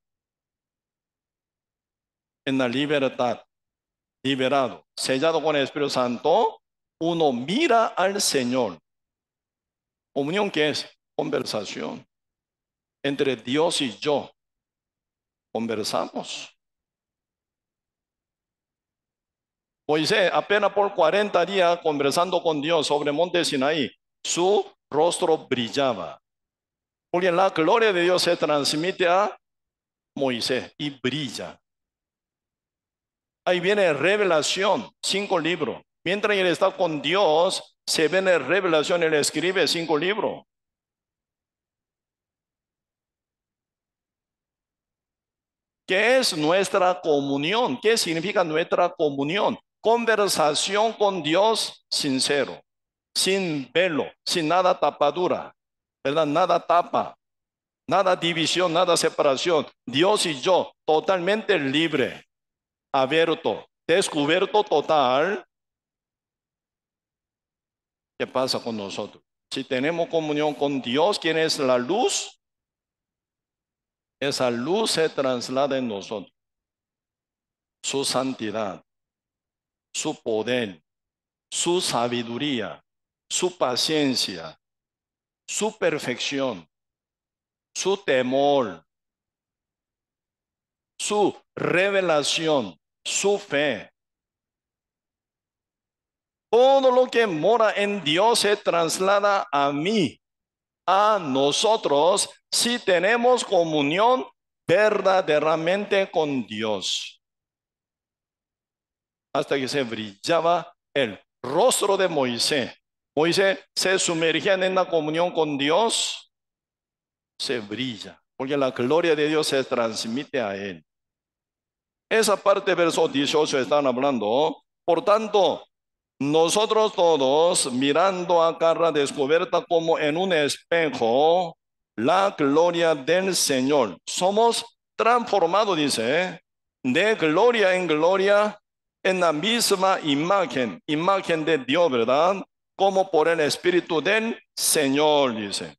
En la libertad, liberado, sellado con el Espíritu Santo, uno mira al Señor. Comunión, ¿qué es? Conversación. Entre Dios y yo, conversamos. Moisés, apenas por 40 días conversando con Dios sobre el monte Sinaí, su rostro brillaba. Porque la gloria de Dios se transmite a Moisés y brilla. Ahí viene revelación, 5 libros. Mientras él está con Dios, se viene revelación, él escribe 5 libros. ¿Qué es nuestra comunión? ¿Qué significa nuestra comunión? Conversación con Dios sincero, sin velo, sin nada tapadura, ¿verdad? Nada tapa, nada división, nada separación. Dios y yo, totalmente libre, abierto, descubierto total. ¿Qué pasa con nosotros? Si tenemos comunión con Dios, quien es la luz, esa luz se traslada en nosotros. Su santidad, su poder, su sabiduría, su paciencia, su perfección, su temor, su revelación, su fe. Todo lo que mora en Dios se traslada a mí, a nosotros, si tenemos comunión verdaderamente con Dios. Hasta que se brillaba el rostro de Moisés. Moisés se sumergía en la comunión con Dios, se brilla, porque la gloria de Dios se transmite a él. Esa parte, verso 18, están hablando. Por tanto, nosotros todos, mirando a cara descubierta como en un espejo, la gloria del Señor, somos transformados, dice, de gloria en gloria, en la misma imagen, imagen de Dios, ¿verdad? Como por el Espíritu del Señor, dice.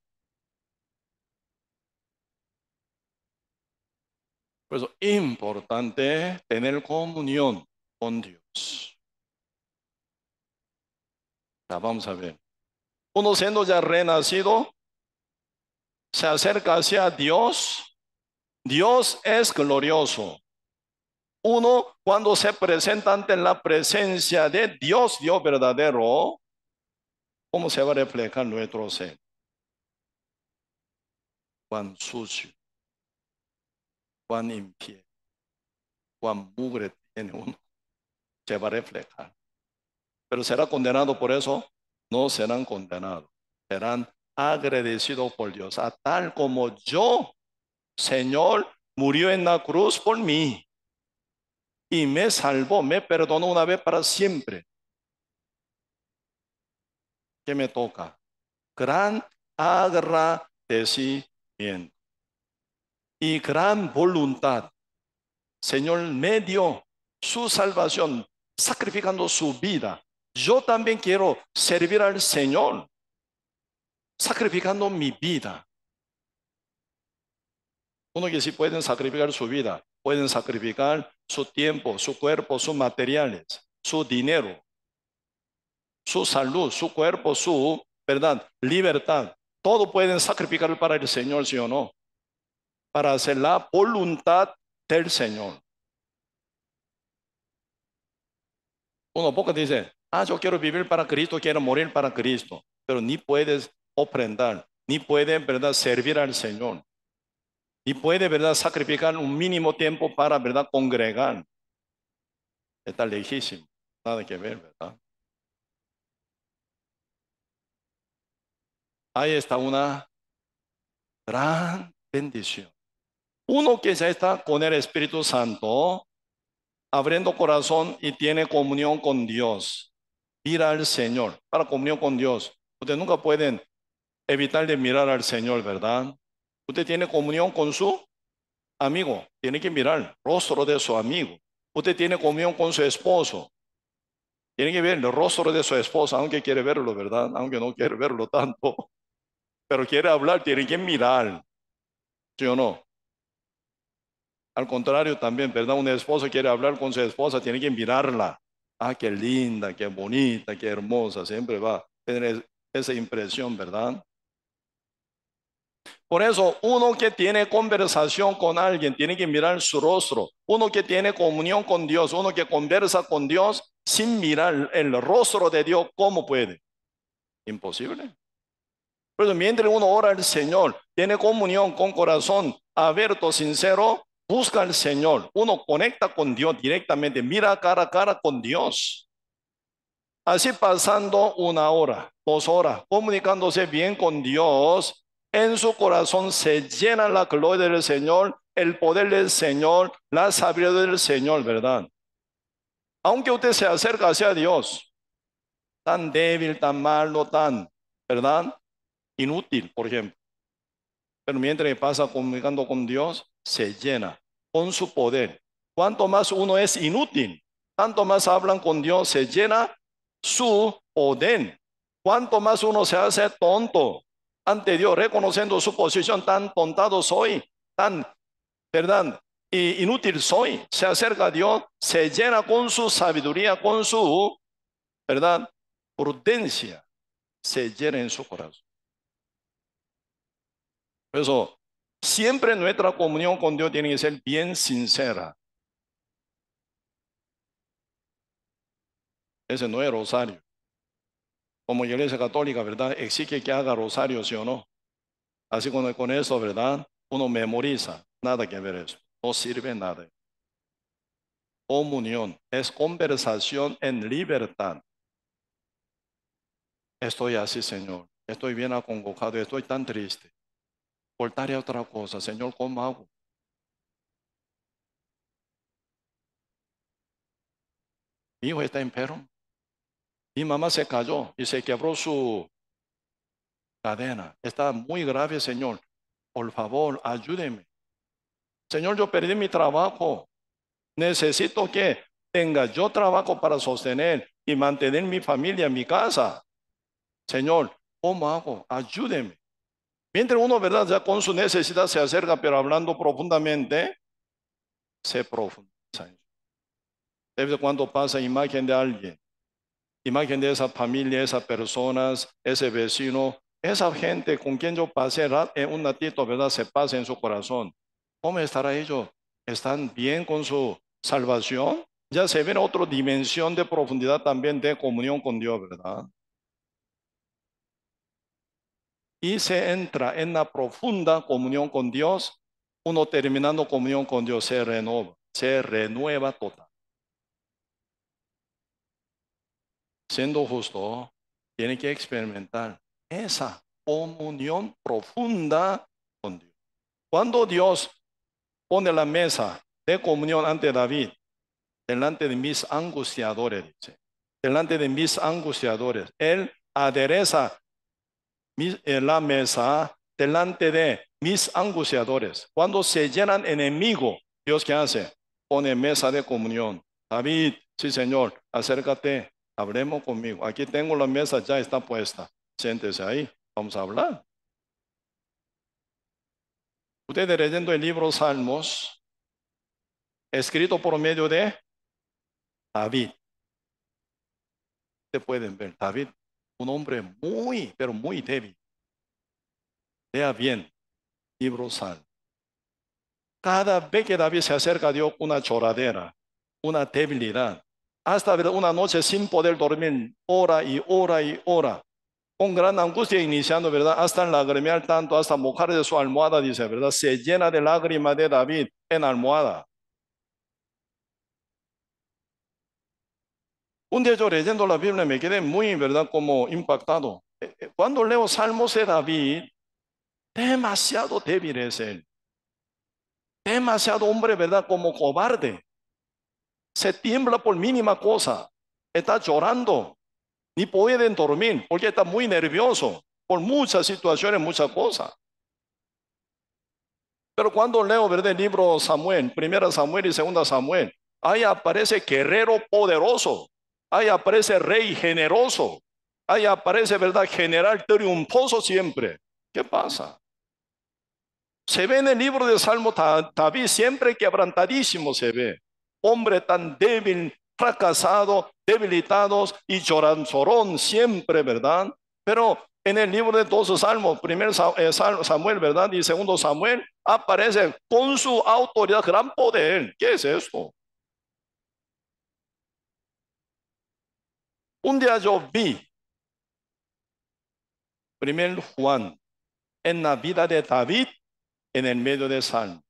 Por eso es importante tener comunión con Dios. Ya, vamos a ver. Uno siendo ya renacido, se acerca hacia Dios. Dios es glorioso. Uno, cuando se presenta ante la presencia de Dios, Dios verdadero, ¿cómo se va a reflejar nuestro ser? Cuán sucio, cuán impie, cuán mugre tiene uno, se va a reflejar. Pero será condenado por eso, no serán condenados, serán agradecidos por Dios, a tal como yo, Señor, murió en la cruz por mí y me salvó, me perdonó una vez para siempre. ¿Qué me toca? Gran agradecimiento y gran voluntad. Señor me dio su salvación, sacrificando su vida. Yo también quiero servir al Señor, sacrificando mi vida. Uno que sí pueden sacrificar su vida, pueden sacrificar su tiempo, su cuerpo, sus materiales, su dinero, su salud, su cuerpo, su, ¿verdad?, libertad. Todo pueden sacrificar para el Señor, ¿sí o no? Para hacer la voluntad del Señor. Uno poco dice, yo quiero vivir para Cristo, quiero morir para Cristo, pero ni puedes ofrendar, ni puedes, ¿verdad?, servir al Señor, ni puede, ¿verdad?, sacrificar un mínimo tiempo para, ¿verdad?, congregar. Está lejísimo, nada que ver, ¿verdad? Ahí está una gran bendición. Uno que ya está con el Espíritu Santo, abriendo corazón y tiene comunión con Dios, mira al Señor para comunión con Dios. Ustedes nunca pueden evitar de mirar al Señor, ¿verdad? Usted tiene comunión con su amigo, tiene que mirar el rostro de su amigo. Usted tiene comunión con su esposo, Tiene que ver el rostro de su esposa, aunque quiere verlo, ¿verdad? Aunque no quiere verlo tanto, pero quiere hablar, tiene que mirar, ¿sí o no? Al contrario también, ¿verdad? Un esposo quiere hablar con su esposa, tiene que mirarla. Ah, qué linda, qué bonita, qué hermosa, siempre va a tener esa impresión, ¿verdad? Por eso, uno que tiene conversación con alguien tiene que mirar su rostro. Uno que tiene comunión con Dios, uno que conversa con Dios sin mirar el rostro de Dios, ¿cómo puede? Imposible. Por eso, mientras uno ora al Señor, tiene comunión con corazón abierto, sincero, busca al Señor. Uno conecta con Dios directamente, mira cara a cara con Dios. Así pasando 1 hora, 2 horas, comunicándose bien con Dios, en su corazón se llena la gloria del Señor, el poder del Señor, la sabiduría del Señor, ¿verdad? Aunque usted se acerca hacia Dios, tan débil, tan malo, tan, ¿verdad? Inútil, por ejemplo. Pero mientras que pasa comunicando con Dios, se llena con su poder. Cuanto más uno es inútil, tanto más hablan con Dios, se llena su poder. Cuanto más uno se hace tonto ante Dios, reconociendo su posición, tan tontado soy, tan, ¿verdad? Y inútil soy, se acerca a Dios, se llena con su sabiduría, con su, ¿verdad? Prudencia, se llena en su corazón. Por eso, siempre nuestra comunión con Dios tiene que ser bien sincera. Ese no es rosario. Como iglesia católica, ¿verdad? Exige que haga rosario, ¿sí o no? Así con eso, ¿verdad? Uno memoriza. Nada que ver eso. No sirve nada. Comunión es conversación en libertad. Estoy así, Señor. Estoy bien acongojado. Estoy tan triste. Por tarea otra cosa. Señor, ¿cómo hago? Mi hijo está enfermo. Mi mamá se cayó y se quebró su cadena. Está muy grave, Señor. Por favor, ayúdeme. Señor, yo perdí mi trabajo. Necesito que tenga yo trabajo para sostener y mantener mi familia, mi casa. Señor, ¿cómo hago? Ayúdeme. Mientras uno, ¿verdad? Ya con su necesidad se acerca, pero hablando profundamente, se profundiza. De vez en cuando pasa imagen de alguien, imagen de esa familia, esas personas, ese vecino, esa gente con quien yo pasé en un ratito, ¿verdad? Se pasa en su corazón. ¿Cómo estará ellos? ¿Están bien con su salvación? Ya se ve en otra dimensión de profundidad también de comunión con Dios, ¿verdad? Y se entra en la profunda comunión con Dios. Uno terminando comunión con Dios se renueva total. Siendo justo, tiene que experimentar esa comunión profunda con Dios. Cuando Dios pone la mesa de comunión ante David, delante de mis angustiadores, dice, delante de mis angustiadores, Él adereza la mesa delante de mis angustiadores. Cuando se llenan enemigos, Dios ¿qué hace? Pone mesa de comunión. David, sí Señor, acércate, hablemos conmigo. Aquí tengo la mesa, ya está puesta. Siéntese ahí, vamos a hablar. Ustedes leyendo el libro Salmos, escrito por medio de David. Ustedes pueden ver, David, un hombre muy, pero muy débil. Lea bien, libro Salmos. Cada vez que David se acerca a Dios, una choradera, una debilidad. Hasta una noche sin poder dormir, hora y hora y hora. Con gran angustia iniciando, ¿verdad? Hasta lagrimear tanto, hasta mojar de su almohada, dice, ¿verdad? Se llena de lágrimas de David en almohada. Un día yo leyendo la Biblia me quedé muy, ¿verdad? Como impactado. Cuando leo Salmos de David, demasiado débil es él. Demasiado hombre, ¿verdad? Como cobarde. Se tiembla por mínima cosa. Está llorando. Ni pueden dormir porque está muy nervioso por muchas situaciones, muchas cosas. Pero cuando leo, ¿verdad? El libro Samuel, primera Samuel y segunda Samuel, ahí aparece guerrero poderoso. Ahí aparece rey generoso. Ahí aparece, ¿verdad?, general triunfoso siempre. ¿Qué pasa? Se ve en el libro de Salmo David siempre quebrantadísimo se ve. Hombre tan débil, fracasado, debilitados y lloranzorón siempre, ¿verdad? Pero en el libro de todos los salmos, Samuel, ¿verdad? Y segundo Samuel, aparece con su autoridad, gran poder. ¿Qué es esto? Un día yo vi, primer Juan, en la vida de David, en el medio de Salmos.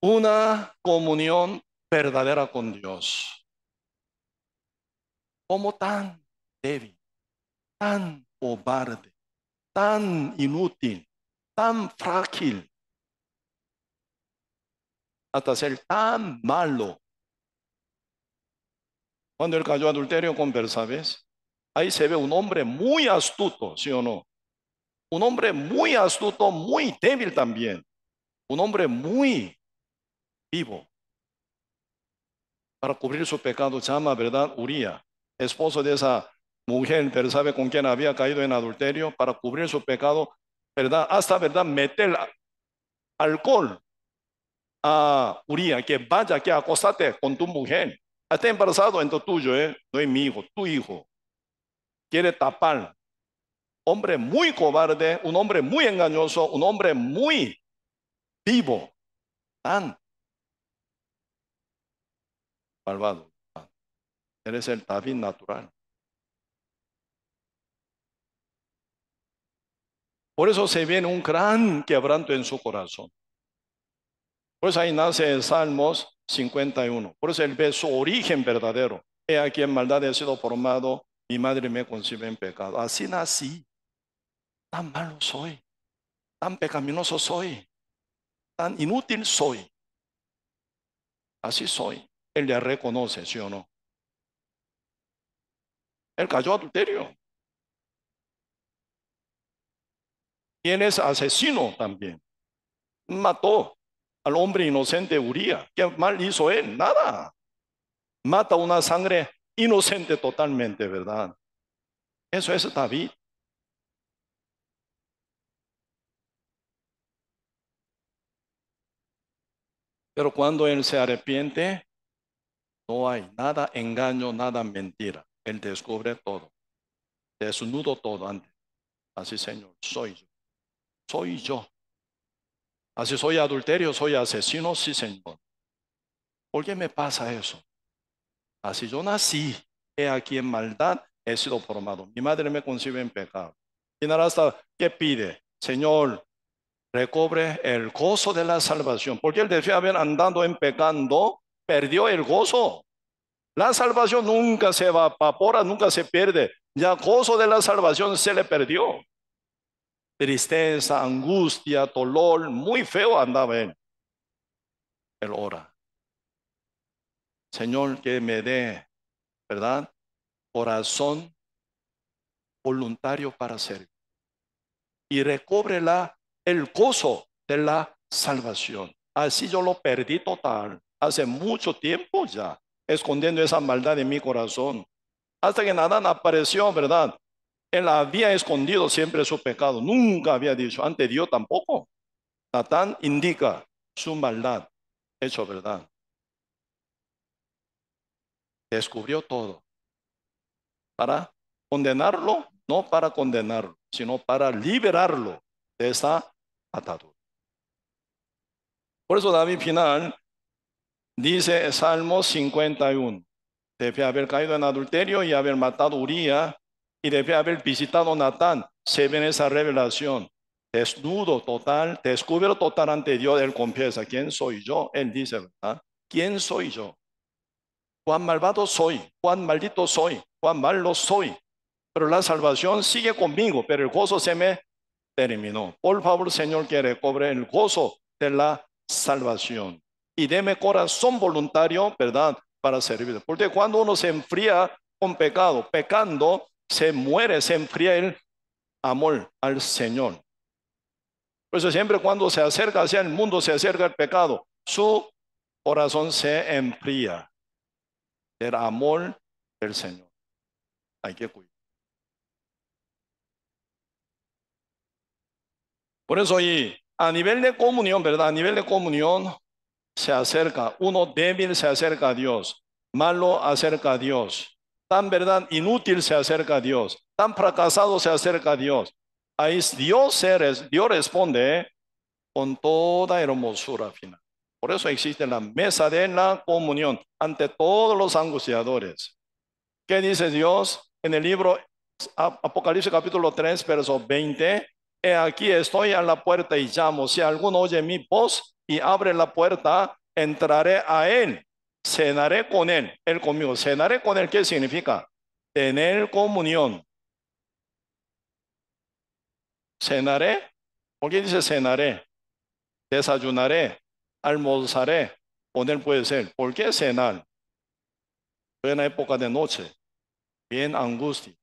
Una comunión verdadera con Dios. Como tan débil, tan cobarde, tan inútil, tan frágil, hasta ser tan malo. Cuando él cayó adulterio con Betsabé, ahí se ve un hombre muy astuto, ¿sí o no? Un hombre muy astuto, muy débil también. Un hombre muy vivo. Para cubrir su pecado, llama, ¿verdad?, Uría, esposo de esa mujer, pero sabe con quién había caído en adulterio, para cubrir su pecado, ¿verdad? Hasta, ¿verdad?, meter alcohol a Uría, que vaya, que acostate con tu mujer. Está embarazado en lo tuyo, ¿eh? No es mi hijo, tu hijo. Quiere tapar. Hombre muy cobarde, un hombre muy engañoso, un hombre muy vivo, tan malvado. Eres el David natural. Por eso se viene un gran quebranto en su corazón. Por eso ahí nace el Salmos 51. Por eso él ve su origen verdadero. He aquí en maldad he sido formado, mi madre me concibió en pecado. Así nací. Tan malo soy, tan pecaminoso soy, tan inútil soy. Así soy. Él ya reconoce, ¿sí o no? Él cayó adulterio. Y él es asesino también. Mató al hombre inocente Uría. ¿Qué mal hizo él? Nada. Mata una sangre inocente totalmente, ¿verdad? Eso es David. Pero cuando él se arrepiente, no hay nada engaño, nada mentira. Él descubre todo. Desnudo todo antes. Así, Señor, soy yo. Soy yo. Así soy adulterio, soy asesino, sí, Señor. ¿Por qué me pasa eso? Así yo nací. He aquí en maldad he sido formado. Mi madre me concibe en pecado. Y nada hasta, ¿qué pide? Señor, recobre el gozo de la salvación. Porque él decía haber andando en pecado, perdió el gozo. La salvación nunca se evapora, nunca se pierde. Ya gozo de la salvación se le perdió. Tristeza, angustia, dolor, muy feo andaba él. Él ora. Señor, que me dé, ¿verdad?, corazón voluntario para servir. Y recobre el gozo de la salvación. Así yo lo perdí total. Hace mucho tiempo ya, escondiendo esa maldad en mi corazón. Hasta que Nadán apareció, ¿verdad? Él había escondido siempre su pecado. Nunca había dicho, ante Dios tampoco. Natán indica su maldad. Hecho, ¿verdad? Descubrió todo. Para condenarlo, no para condenarlo, sino para liberarlo de esa atadura. Por eso David final dice Salmo 51. Debe haber caído en adulterio y haber matado a Uría y debe haber visitado a Natán. Se ve en esa revelación. Desnudo total, descubierto total ante Dios. Él confiesa, ¿quién soy yo? Él dice, ¿verdad? ¿Quién soy yo? Cuán malvado soy, cuán maldito soy, cuán malo soy. Pero la salvación sigue conmigo, pero el gozo se me terminó. Por favor, Señor, que recobre el gozo de la salvación. Y deme corazón voluntario, ¿verdad?, para servir. Porque cuando uno se enfría con pecado, pecando, se muere, se enfría el amor al Señor. Por eso siempre cuando se acerca hacia el mundo, se acerca el pecado. su corazón se enfría del amor del Señor. Hay que cuidar. Por eso, y a nivel de comunión, ¿verdad? A nivel de comunión se acerca, uno débil se acerca a Dios, malo acerca a Dios, tan verdad inútil se acerca a Dios, tan fracasado se acerca a Dios. Ahí Dios responde con toda hermosura final. Por eso existe la mesa de la comunión ante todos los angustiadores. ¿Qué dice Dios en el libro Apocalipsis capítulo 3, verso 20? He aquí estoy a la puerta y llamo. Si alguno oye mi voz y abre la puerta, entraré a él, cenaré con él conmigo. Cenaré con él, ¿qué significa? Tener comunión. Cenaré, ¿por qué dice cenaré? Desayunaré, almorzaré, con él puede ser. ¿Por qué cenar? Estoy en la época de noche, bien angustia,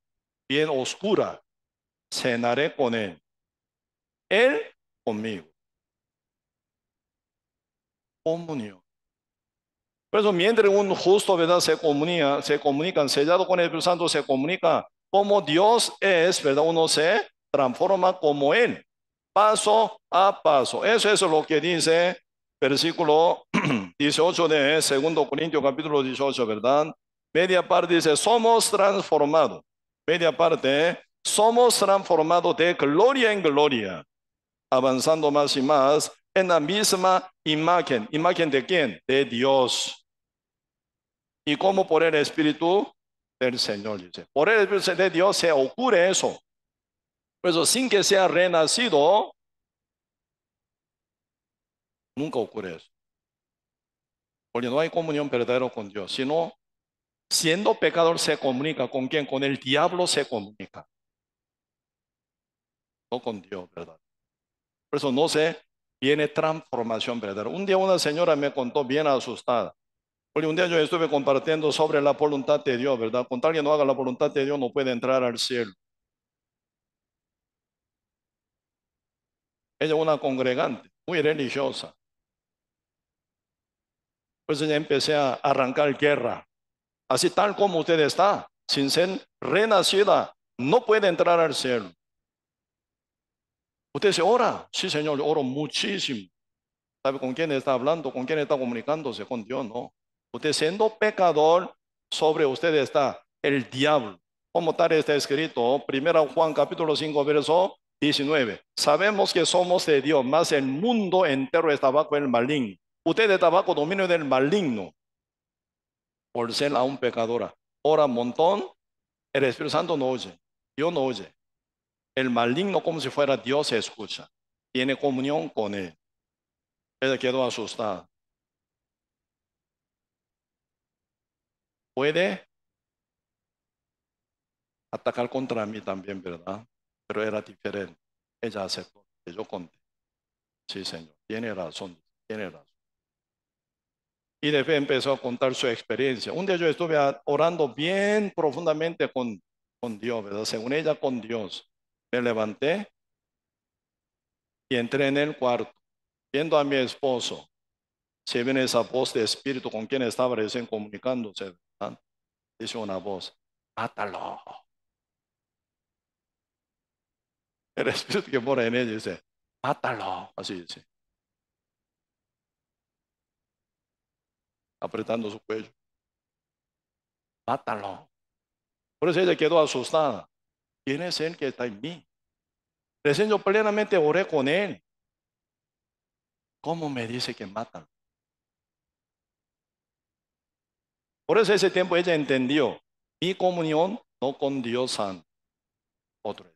bien oscura. Cenaré con él conmigo. Comunión. Por eso mientras un justo, ¿verdad? Se comunican, sellado con el Espíritu Santo, se comunica como Dios es, ¿verdad? Uno se transforma como Él, paso a paso. Eso es lo que dice versículo 18 de 2 Corintios capítulo 18, ¿verdad? Media parte dice, somos transformados. Media parte, somos transformados de gloria en gloria, avanzando más y más en la misma imagen. ¿Imagen de quién? De Dios. ¿Y cómo por el Espíritu del Señor? Dice. Por el Espíritu de Dios se ocurre eso. Por eso, sin que sea renacido, nunca ocurre eso. Porque no hay comunión verdadera con Dios, sino siendo pecador se comunica con quién, con el diablo se comunica, no con Dios, ¿verdad? Por eso no se viene transformación verdadera. Un día una señora me contó bien asustada, porque un día yo estuve compartiendo sobre la voluntad de Dios, ¿verdad? Con tal que no haga la voluntad de Dios no puede entrar al cielo. Ella es una congregante, muy religiosa. Pues ya empecé a arrancar guerra. Así tal como usted está, sin ser renacida, no puede entrar al cielo. Usted se ora, sí Señor, oro muchísimo. ¿Sabe con quién está hablando? ¿Con quién está comunicándose? Con Dios, no. Usted siendo pecador, sobre usted está el diablo. Como tal está escrito, 1 Juan capítulo 5, verso 19. Sabemos que somos de Dios, mas el mundo entero está bajo el maligno. Usted está bajo dominio del maligno por ser aún pecadora. Ora un montón, el Espíritu Santo no oye, Dios no oye. El maligno como si fuera Dios se escucha. Tiene comunión con él. Ella quedó asustada. Puede atacar contra mí también, ¿verdad? Pero era diferente. Ella aceptó. Yo conté. Sí, Señor. Tiene razón. Tiene razón. Y después empezó a contar su experiencia. Un día yo estuve orando bien profundamente con Dios, ¿verdad? Según ella, con Dios. Me levanté y entré en el cuarto, viendo a mi esposo. Se viene esa voz de espíritu con quien estaba recién comunicándose, ¿verdad? Dice una voz, mátalo. El espíritu que mora en ella dice, mátalo. Así dice, apretando su cuello. Mátalo. Por eso ella quedó asustada. ¿Quién es él que está en mí? Recién yo plenamente oré con él. ¿Cómo me dice que matan? Por eso ese tiempo ella entendió mi comunión no con Dios Santo, otro.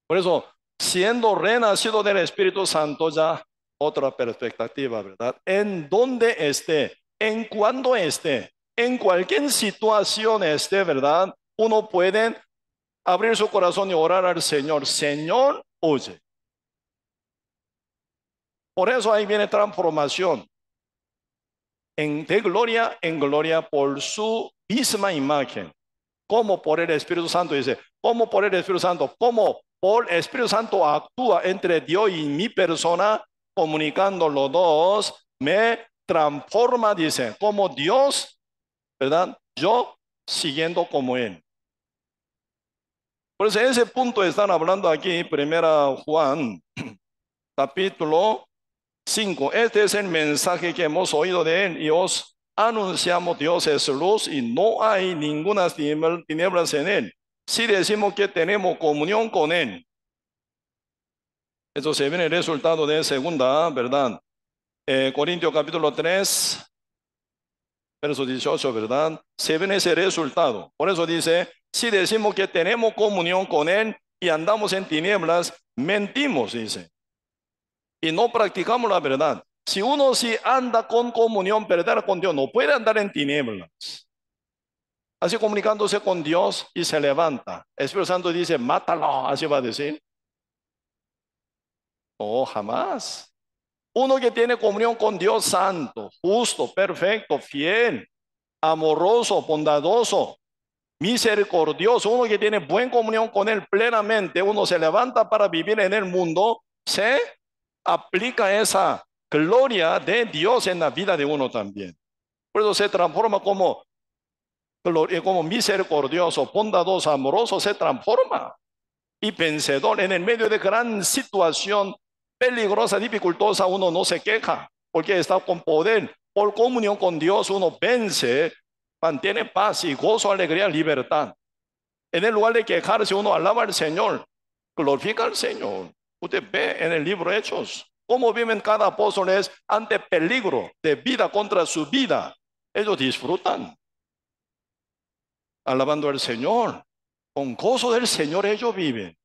Por eso, siendo renacido del Espíritu Santo, ya otra perspectiva, ¿verdad? En donde esté, en cuando esté, en cualquier situación esté, ¿verdad? Uno puede abrir su corazón y orar al Señor. Señor, oye. Por eso ahí viene transformación. De gloria en gloria por su misma imagen. Como por el Espíritu Santo, dice. ¿Cómo por el Espíritu Santo? ¿Cómo por Espíritu Santo actúa entre Dios y mi persona, comunicando los dos, me transforma, dice, como Dios, ¿verdad? Yo siguiendo como Él. Por eso en ese punto están hablando aquí, primera Juan, capítulo 5. Este es el mensaje que hemos oído de Él y os anunciamos: Dios es luz y no hay ninguna tinieblas en Él. Si decimos que tenemos comunión con Él, eso se ve en el resultado de segunda, ¿verdad? Corintios capítulo 3, verso 18, ¿verdad? Se ve ese resultado. Por eso dice, si decimos que tenemos comunión con Él y andamos en tinieblas, mentimos, dice, y no practicamos la verdad. Si uno sí anda con comunión verdadera con Dios, no puede andar en tinieblas. Así comunicándose con Dios y se levanta. El Espíritu Santo dice, mátalo, así va a decir. Oh, jamás. Uno que tiene comunión con Dios santo, justo, perfecto, fiel, amoroso, bondadoso, misericordioso, uno que tiene buena comunión con Él plenamente, uno se levanta para vivir en el mundo, se aplica esa gloria de Dios en la vida de uno también. Por eso se transforma como misericordioso, bondadoso, amoroso, se transforma. Y vencedor en el medio de gran situación peligrosa, dificultosa, uno no se queja, porque está con poder. Por comunión con Dios uno vence, mantiene paz y gozo, alegría, libertad. En el lugar de quejarse, uno alaba al Señor, glorifica al Señor. Usted ve en el libro Hechos cómo viven cada apóstol es ante peligro de vida contra su vida. Ellos disfrutan alabando al Señor. Con gozo del Señor ellos viven.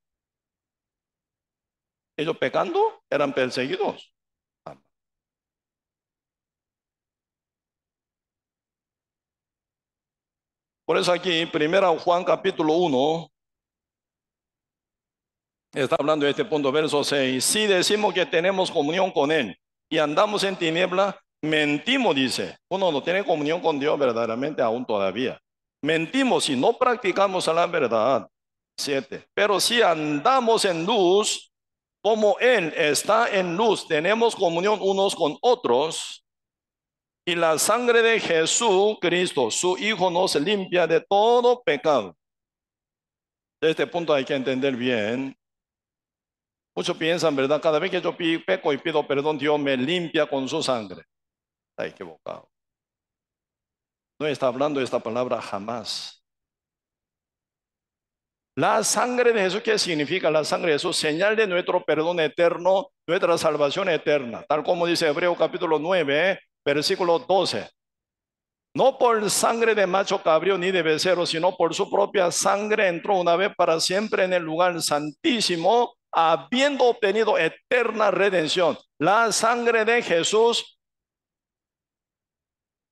Ellos pecando eran perseguidos. Por eso aquí, primera Juan capítulo 1, está hablando de este punto, verso 6. Si decimos que tenemos comunión con Él y andamos en tiniebla, mentimos, dice. Uno no tiene comunión con Dios verdaderamente aún todavía. Mentimos si no practicamos la verdad. 7. Pero si andamos en luz, como Él está en luz, tenemos comunión unos con otros. Y la sangre de Jesucristo, su Hijo, nos limpia de todo pecado. De este punto hay que entender bien. Muchos piensan, ¿verdad? Cada vez que yo peco y pido perdón, Dios me limpia con su sangre. Está equivocado. No está hablando esta palabra jamás. La sangre de Jesús, ¿qué significa la sangre de Jesús? Señal de nuestro perdón eterno, nuestra salvación eterna. Tal como dice Hebreos capítulo 9, versículo 12. No por sangre de macho cabrío ni de becerro, sino por su propia sangre entró una vez para siempre en el lugar santísimo, habiendo obtenido eterna redención. La sangre de Jesús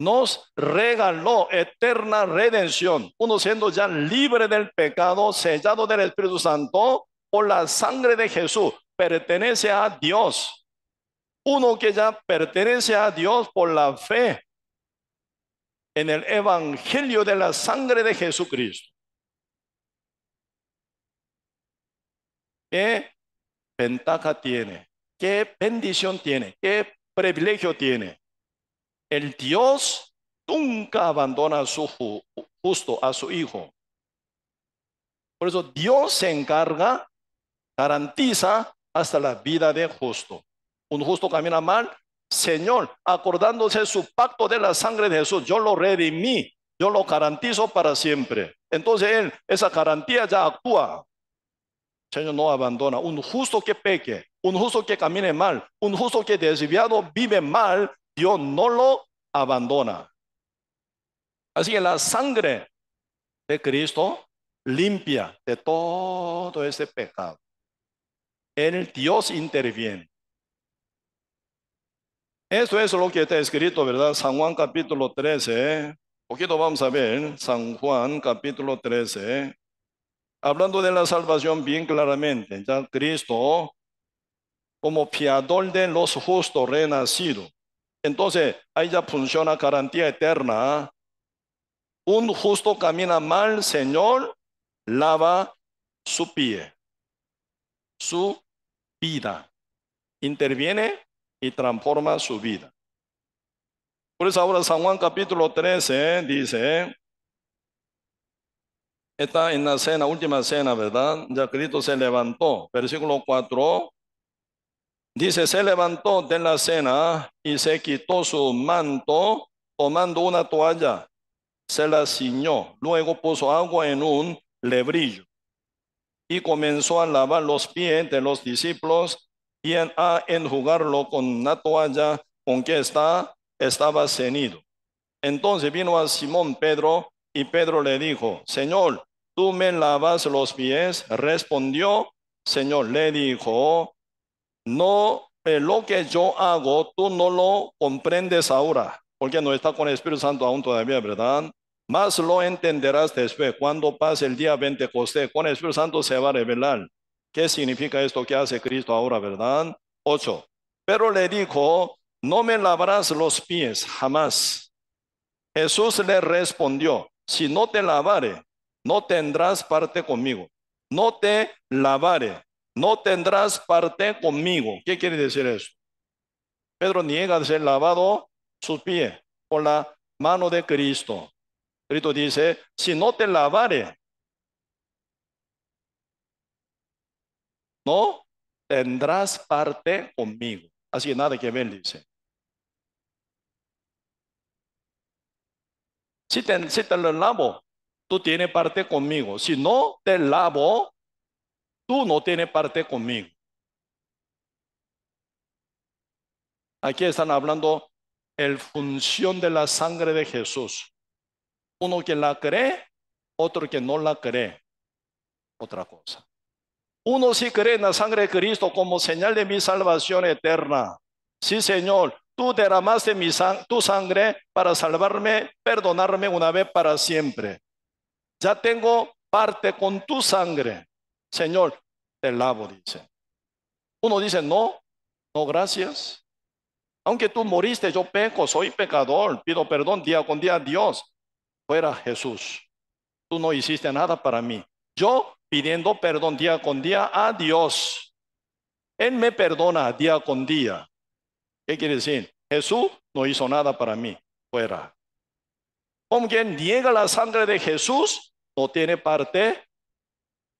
nos regaló eterna redención. Uno siendo ya libre del pecado, sellado del Espíritu Santo, por la sangre de Jesús, pertenece a Dios. Uno que ya pertenece a Dios por la fe en el evangelio de la sangre de Jesucristo. ¿Qué ventaja tiene? ¿Qué bendición tiene? ¿Qué privilegio tiene? El Dios nunca abandona a su justo, a su Hijo. Por eso Dios se encarga, garantiza hasta la vida de justo. Un justo camina mal, Señor, acordándose su pacto de la sangre de Jesús, yo lo redimí, yo lo garantizo para siempre. Entonces Él, esa garantía ya actúa. Señor no abandona. Un justo que peque, un justo que camine mal, un justo que desviado vive mal, Dios no lo abandona. Así que la sangre de Cristo limpia de todo ese pecado. El Dios interviene. Esto es lo que está escrito, ¿verdad? San Juan capítulo 13. Poquito vamos a ver. San Juan capítulo 13. Hablando de la salvación bien claramente. Ya Cristo como fiador de los justos renacidos. Entonces, ahí ya funciona garantía eterna. Un justo camina mal, Señor, lava su pie. su vida. Interviene y transforma su vida. Por eso ahora San Juan capítulo 13 dice, está en la cena, última cena, ¿verdad? Ya Cristo se levantó. Versículo 4 dice, se levantó de la cena y se quitó su manto, tomando una toalla, se la ciñó. Luego puso agua en un lebrillo y comenzó a lavar los pies de los discípulos y a enjugarlo con una toalla con que estaba ceñido. Entonces vino a Simón Pedro y Pedro le dijo, Señor, ¿tú me lavas los pies? Respondió, Señor, le dijo, no, lo que yo hago, tú no lo comprendes ahora, porque no está con el Espíritu Santo aún todavía, ¿verdad? Más lo entenderás después, cuando pase el día Pentecostés, con el Espíritu Santo se va a revelar. ¿Qué significa esto que hace Cristo ahora, verdad? 8. Pero le dijo, no me lavarás los pies jamás. Jesús le respondió, si no te lavare, no tendrás parte conmigo. No te lavare, no tendrás parte conmigo. ¿Qué quiere decir eso? Pedro niega de ser lavado sus pies por la mano de Cristo. Cristo dice, si no te lavare, no tendrás parte conmigo. Así nada que ver, dice. Si te lo lavo, tú tienes parte conmigo. Si no te lavo, tú no tienes parte conmigo. Aquí están hablando la función de la sangre de Jesús. Uno que la cree, otro que no la cree. Otra cosa. Uno sí cree en la sangre de Cristo como señal de mi salvación eterna. Sí, Señor, tú derramaste tu sangre para salvarme, perdonarme una vez para siempre. Ya tengo parte con tu sangre. Señor, te lavo, dice. Uno dice, no, no, gracias. Aunque tú moriste, yo peco, soy pecador, pido perdón día con día a Dios. Fuera Jesús, tú no hiciste nada para mí. Yo pidiendo perdón día con día a Dios. Él me perdona día con día. ¿Qué quiere decir? Jesús no hizo nada para mí. Fuera. Como quien niega la sangre de Jesús, no tiene parte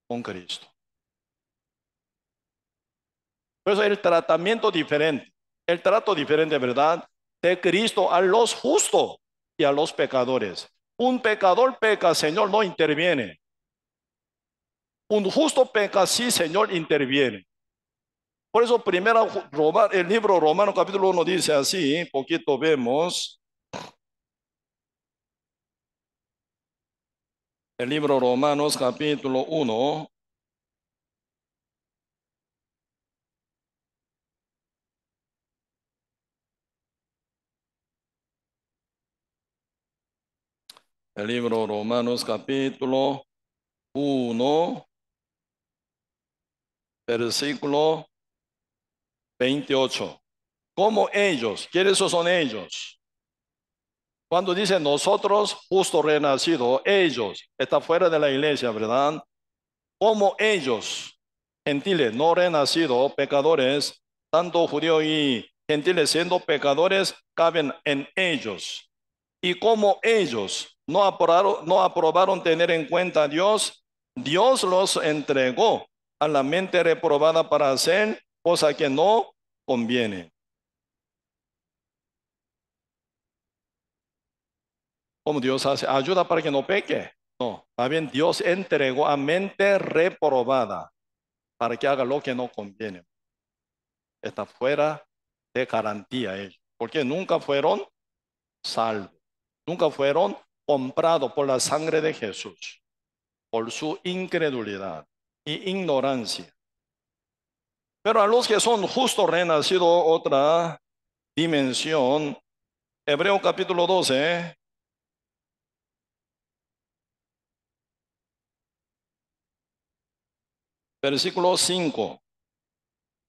con Cristo. Por eso el tratamiento diferente, el trato diferente, ¿verdad? De Cristo a los justos y a los pecadores. Un pecador peca, Señor, no interviene. Un justo peca, sí, Señor, interviene. Por eso el libro Romano capítulo 1 dice así, poquito vemos. El libro Romanos capítulo 1. El libro Romanos capítulo 1, versículo 28. Como ellos, ¿quiénes son ellos? Cuando dice nosotros, justo renacido, ellos, está fuera de la iglesia, ¿verdad? Como ellos, gentiles, no renacidos, pecadores, tanto judíos y gentiles siendo pecadores, caben en ellos. Y como ellos no aprobaron tener en cuenta a Dios, Dios los entregó a la mente reprobada para hacer cosa que no conviene. Como Dios hace, ayuda para que no peque. No, más bien Dios entregó a mente reprobada para que haga lo que no conviene. Está fuera de garantía ellos, porque nunca fueron salvos, nunca fueron comprados por la sangre de Jesús, por su incredulidad y ignorancia. Pero a los que son justos renacidos, otra dimensión. Hebreo capítulo 12, versículo 5.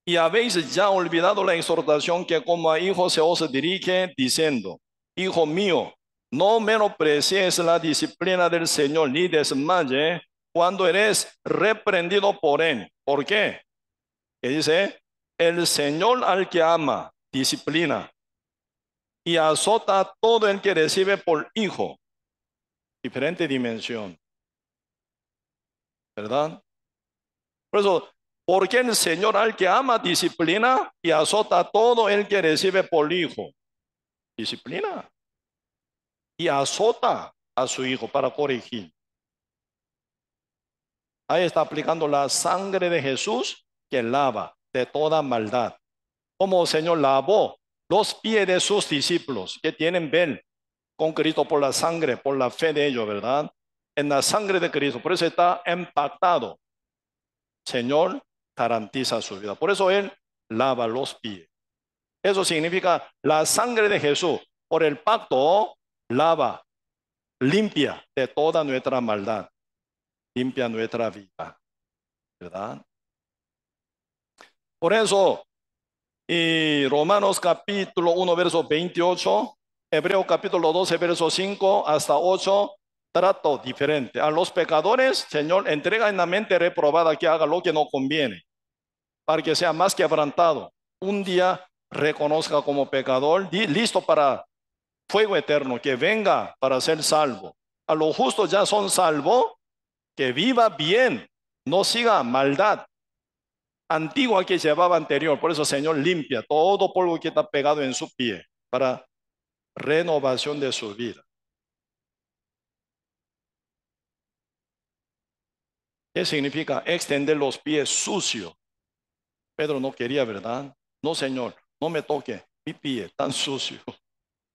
Y habéis ya olvidado la exhortación que como a hijos se os dirige, diciendo, Hijo mío, no menosprecies la disciplina del Señor, ni desmaye cuando eres reprendido por él. ¿Por qué? que dice, el Señor al que ama, disciplina, y azota a todo el que recibe por hijo. Diferente dimensión, ¿verdad? Por eso, porque el Señor al que ama, disciplina, y azota a todo el que recibe por hijo. Disciplina. Y azota a su hijo para corregir. Ahí está aplicando la sangre de Jesús que lava de toda maldad. Como el Señor lavó los pies de sus discípulos que tienen ver con Cristo por la sangre, por la fe de ellos, ¿verdad? En la sangre de Cristo. Por eso está impactado. Señor garantiza su vida. Por eso Él lava los pies. Eso significa la sangre de Jesús por el pacto lava, limpia de toda nuestra maldad, limpia nuestra vida, ¿verdad? Por eso, y Romanos capítulo 1, verso 28, Hebreo capítulo 12, verso 5 hasta 8, trato diferente. A los pecadores, Señor, entrega en la mente reprobada que haga lo que no conviene, para que sea más quebrantado. Un día reconozca como pecador, listo para fuego eterno, que venga para ser salvo. A los justos ya son salvos, que viva bien, no siga maldad antigua que llevaba anterior. Por eso, Señor, limpia todo polvo que está pegado en su pie para renovación de su vida. ¿Qué significa extender los pies sucios? Pedro no quería, ¿verdad? No, Señor, no me toque mi pie tan sucio.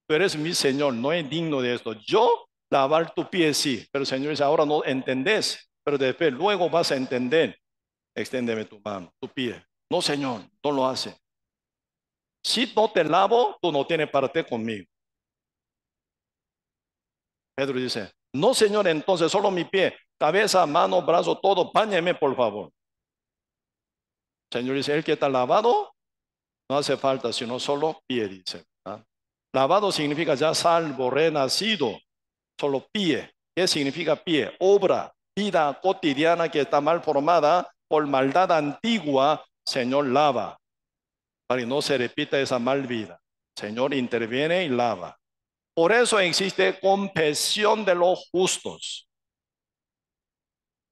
Tú eres mi Señor, no es digno de esto. Yo lavar tu pie sí, pero el Señor dice, ahora no entendés, pero después luego vas a entender. Exténdeme tu mano, tu pie. No, Señor, no lo hace. Si no te lavo, tú no tienes parte conmigo. Pedro dice, no, Señor, entonces solo mi pie, cabeza, mano, brazo, todo, báñeme, por favor. El Señor dice, el que está lavado, no hace falta, sino solo pie, dice. ¿Verdad? Lavado significa ya salvo, renacido, solo pie. ¿Qué significa pie? Obra, vida cotidiana que está mal formada por maldad antigua, Señor lava, para que no se repita esa mal vida. Señor interviene y lava. Por eso existe confesión de los justos.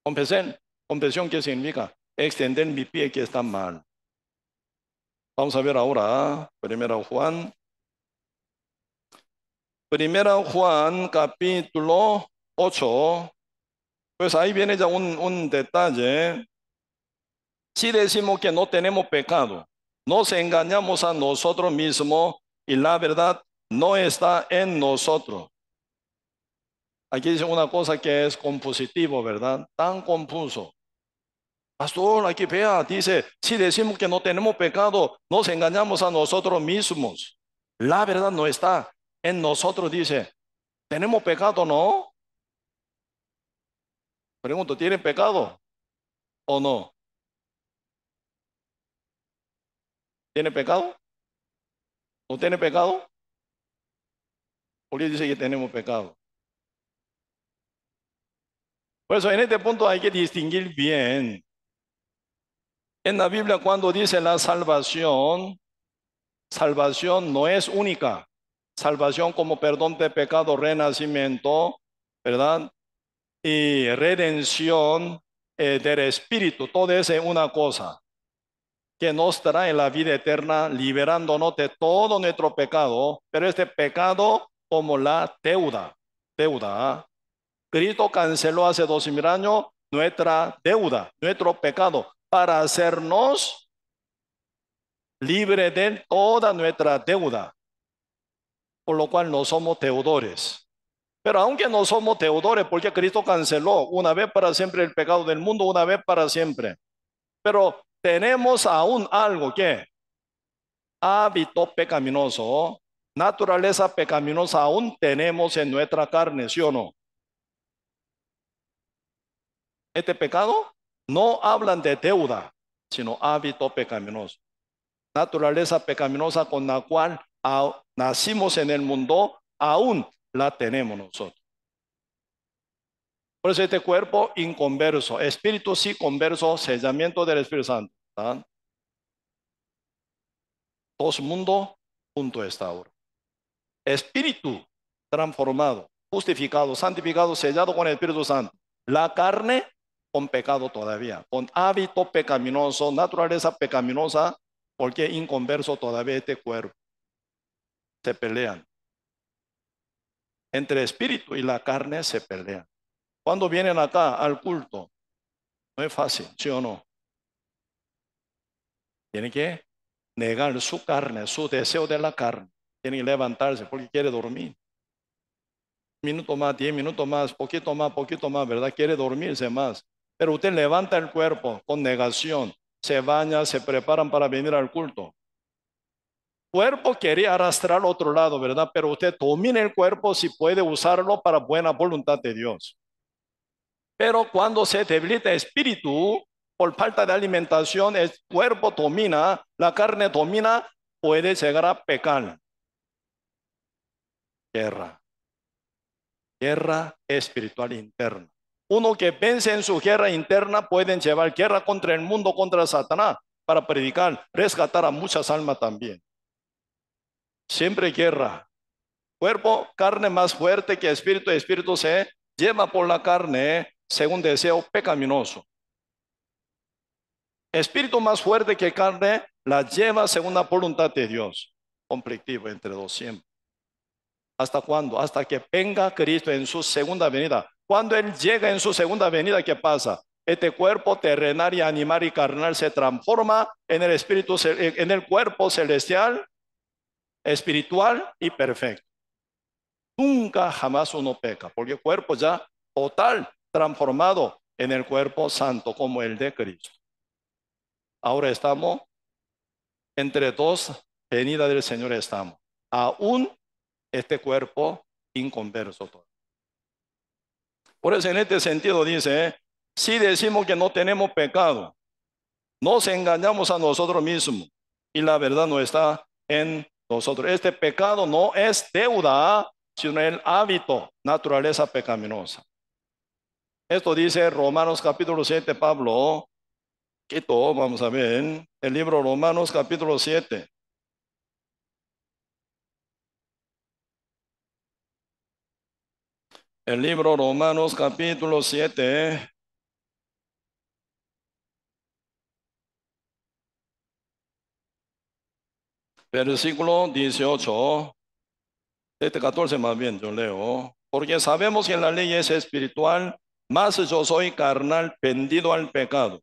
Confesión, ¿qué significa? Extender mi pie que está mal. Vamos a ver ahora, Primera Juan capítulo 8. Pues ahí viene ya un detalle. Si decimos que no tenemos pecado, nos engañamos a nosotros mismos y la verdad no está en nosotros. Aquí dice una cosa que es compositivo, ¿verdad? Tan confuso. Pastor, aquí vea, dice, si decimos que no tenemos pecado, nos engañamos a nosotros mismos. La verdad no está en nosotros, dice. ¿Tenemos pecado, no? Pregunto, ¿tiene pecado o no? ¿Tiene pecado? ¿No tiene pecado? ¿Por qué dice que tenemos pecado? Por eso en este punto hay que distinguir bien. En la Biblia cuando dice la salvación, salvación no es única. Salvación como perdón de pecado, renacimiento, ¿verdad? Y redención del Espíritu. Todo eso es una cosa que nos trae la vida eterna, liberándonos de todo nuestro pecado. Pero este pecado como la deuda. ¿Ah? Cristo canceló hace 2000 años nuestra deuda, nuestro pecado, para hacernos libres de toda nuestra deuda, por lo cual no somos deudores. Pero aunque no somos deudores, porque Cristo canceló una vez para siempre el pecado del mundo, una vez para siempre. Pero tenemos aún algo que hábito pecaminoso, naturaleza pecaminosa aún tenemos en nuestra carne, ¿sí o no? Este pecado no hablan de deuda, sino hábito pecaminoso. Naturaleza pecaminosa con la cual nacimos en el mundo, aún la tenemos nosotros. Por eso este cuerpo inconverso, espíritu sí converso, sellamiento del Espíritu Santo. ¿Verdad? Dos mundos junto está ahora. Espíritu transformado, justificado, santificado, sellado con el Espíritu Santo. La carne con pecado todavía, con hábito pecaminoso, naturaleza pecaminosa, porque inconverso todavía este cuerpo. Se pelean. Entre espíritu y la carne se pelean. Cuando vienen acá al culto, no es fácil, ¿sí o no? Tienen que negar su carne, su deseo de la carne. Tienen que levantarse porque quiere dormir. Un minuto más, 10 minutos más, poquito más, ¿verdad? Quiere dormirse más. Pero usted levanta el cuerpo con negación, se baña, se preparan para venir al culto. Cuerpo quería arrastrar al otro lado, ¿verdad? Pero usted domina el cuerpo si puede usarlo para buena voluntad de Dios. Pero cuando se debilita espíritu, por falta de alimentación, el cuerpo domina, la carne domina, puede llegar a pecar. Guerra espiritual interna. Uno que vence en su guerra interna pueden llevar guerra contra el mundo, contra Satanás, para predicar, rescatar a muchas almas también. Siempre guerra. Cuerpo, carne más fuerte que espíritu, espíritu se lleva por la carne según deseo pecaminoso. Espíritu más fuerte que carne la lleva según la voluntad de Dios. Conflictivo entre dos siempre. ¿Hasta cuándo? Hasta que venga Cristo en su segunda venida. Cuando Él llega en su segunda venida, ¿qué pasa? Este cuerpo terrenal y animal y carnal se transforma en el espíritu, en el cuerpo celestial, espiritual y perfecto. Nunca jamás uno peca, porque el cuerpo ya total transformado en el cuerpo santo como el de Cristo. Ahora estamos entre dos venidas del Señor estamos. Aún este cuerpo inconverso. Por eso en este sentido dice, si decimos que no tenemos pecado, nos engañamos a nosotros mismos y la verdad no está en nosotros. Este pecado no es deuda, sino el hábito, naturaleza pecaminosa. Esto dice Romanos capítulo 7, Pablo. Quito, vamos a ver, el libro Romanos capítulo 7. El libro Romanos capítulo 7. Versículo 18. Este 14 más bien yo leo. Porque sabemos que la ley es espiritual, mas yo soy carnal, vendido al pecado.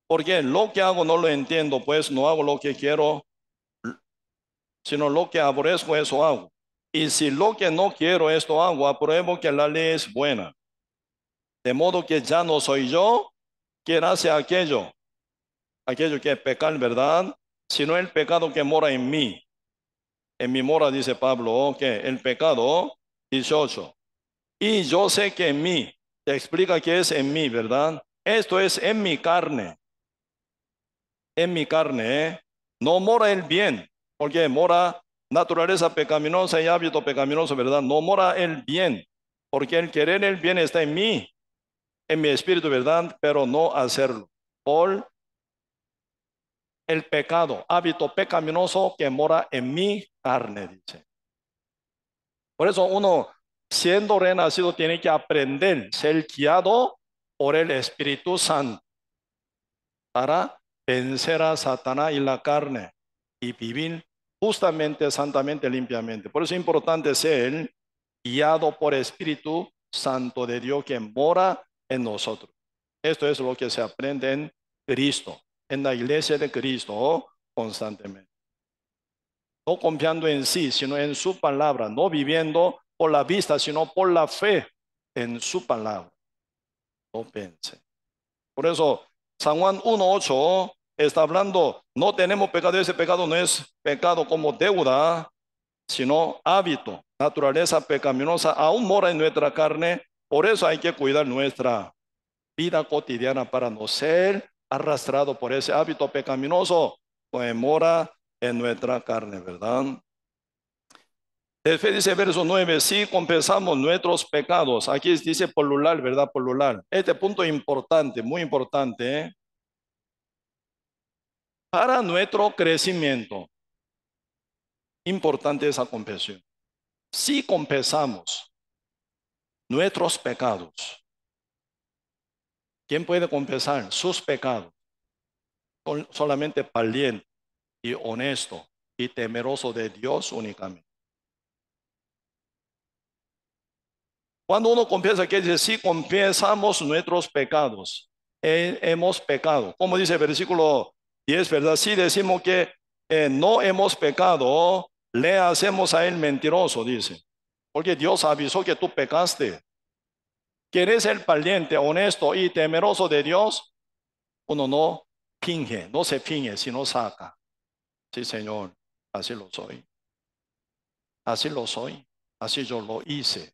Porque lo que hago no lo entiendo, pues no hago lo que quiero, sino lo que aborrezco, eso hago. Y si lo que no quiero, esto hago, apruebo que la ley es buena. De modo que ya no soy yo quien hace aquello que es pecar, ¿verdad? Sino el pecado que mora en mí. En mi mora, dice Pablo, que el pecado, 18. Y yo sé que en mí, te explica que es en mí, ¿verdad? Esto es en mi carne, ¿eh? No mora el bien, porque mora naturaleza pecaminosa y hábito pecaminoso, ¿verdad? No mora el bien, porque el querer el bien está en mi espíritu, ¿verdad? Pero no hacerlo. Por el pecado, hábito pecaminoso que mora en mi carne, dice. Por eso uno, siendo renacido, tiene que aprender, ser guiado por el Espíritu Santo para vencer a Satanás y la carne y vivir justamente, santamente, limpiamente. Por eso es importante ser guiado por Espíritu Santo de Dios que mora en nosotros. Esto es lo que se aprende en Cristo, en la iglesia de Cristo constantemente. No confiando en sí, sino en su palabra, no viviendo por la vista, sino por la fe en su palabra. No pense. Por eso, San Juan 1:8 está hablando, no tenemos pecado, ese pecado no es pecado como deuda, sino hábito, naturaleza pecaminosa, aún mora en nuestra carne, por eso hay que cuidar nuestra vida cotidiana para no ser arrastrado por ese hábito pecaminoso que mora en nuestra carne, ¿verdad? Después dice verso 9, si confesamos nuestros pecados, aquí dice plural, ¿verdad? Plural. Este punto importante, muy importante, ¿eh? Para nuestro crecimiento. Importante esa confesión. Si confesamos nuestros pecados, ¿quién puede confesar sus pecados? Solamente valiente y honesto y temeroso de Dios únicamente. Cuando uno confiesa, quiere decir, si confesamos nuestros pecados, hemos pecado. Como dice el versículo 10, ¿verdad? Si decimos que no hemos pecado, le hacemos a él mentiroso, dice. Porque Dios avisó que tú pecaste. ¿Quieres ser valiente, honesto y temeroso de Dios? Uno no finge, no se finge, sino saca. Sí, Señor, así lo soy. Así lo soy. Así yo lo hice.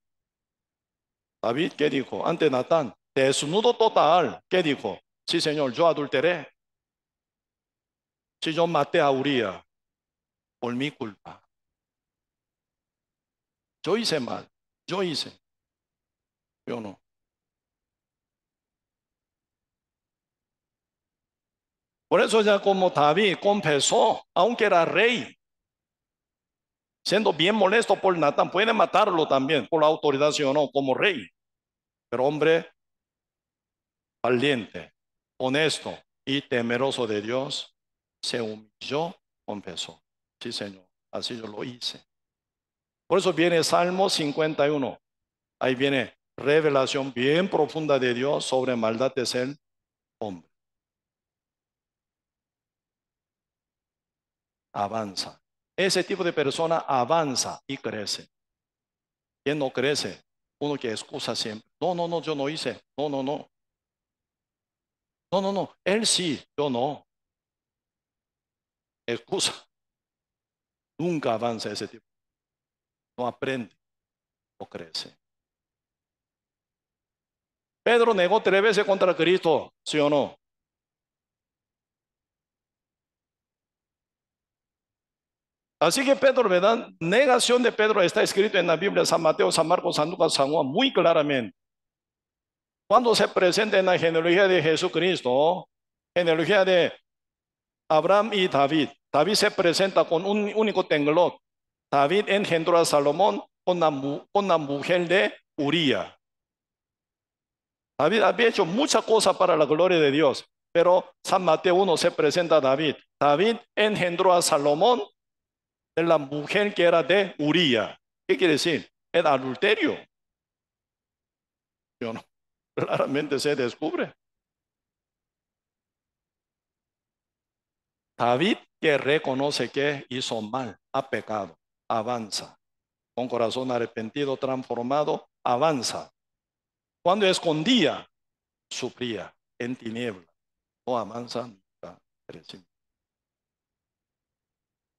David, ¿qué dijo? Ante Natán, desnudo total. ¿Qué dijo? Sí, Señor, yo adulteré. Si yo maté a Uría por mi culpa. Yo hice mal. Yo hice. Yo no. Por eso ya como David confesó, aunque era rey, siendo bien molesto por Natán, puede matarlo también por la autoridad, sí o no, como rey. Pero hombre valiente, honesto y temeroso de Dios, se humilló, confesó. Sí, Señor, así yo lo hice. Por eso viene Salmo 51. Ahí viene revelación bien profunda de Dios sobre maldad de ser hombre. Avanza. Ese tipo de persona avanza y crece. ¿Quién no crece? Uno que excusa siempre. No, no, no, yo no hice. No, no, no. No, no, no. Él sí, yo no. Excusa. Nunca avanza ese tipo. No aprende, no crece. Pedro negó 3 veces contra Cristo, ¿sí o no? Así que Pedro, ¿verdad? Negación de Pedro está escrito en la Biblia, San Mateo, San Marcos, San Lucas, San Juan, muy claramente. Cuando se presenta en la genealogía de Jesucristo, genealogía de Abraham y David, David se presenta con un único tenglot. David engendró a Salomón con la mujer de Uría. David había hecho muchas cosas para la gloria de Dios, pero San Mateo 1 se presenta a David. David engendró a Salomón de la mujer que era de Uría. ¿Qué quiere decir? Era adulterio. Yo no, claramente se descubre. David que reconoce que hizo mal, ha pecado, avanza. Con corazón arrepentido, transformado, avanza. Cuando escondía, sufría en tinieblas. No avanza nunca.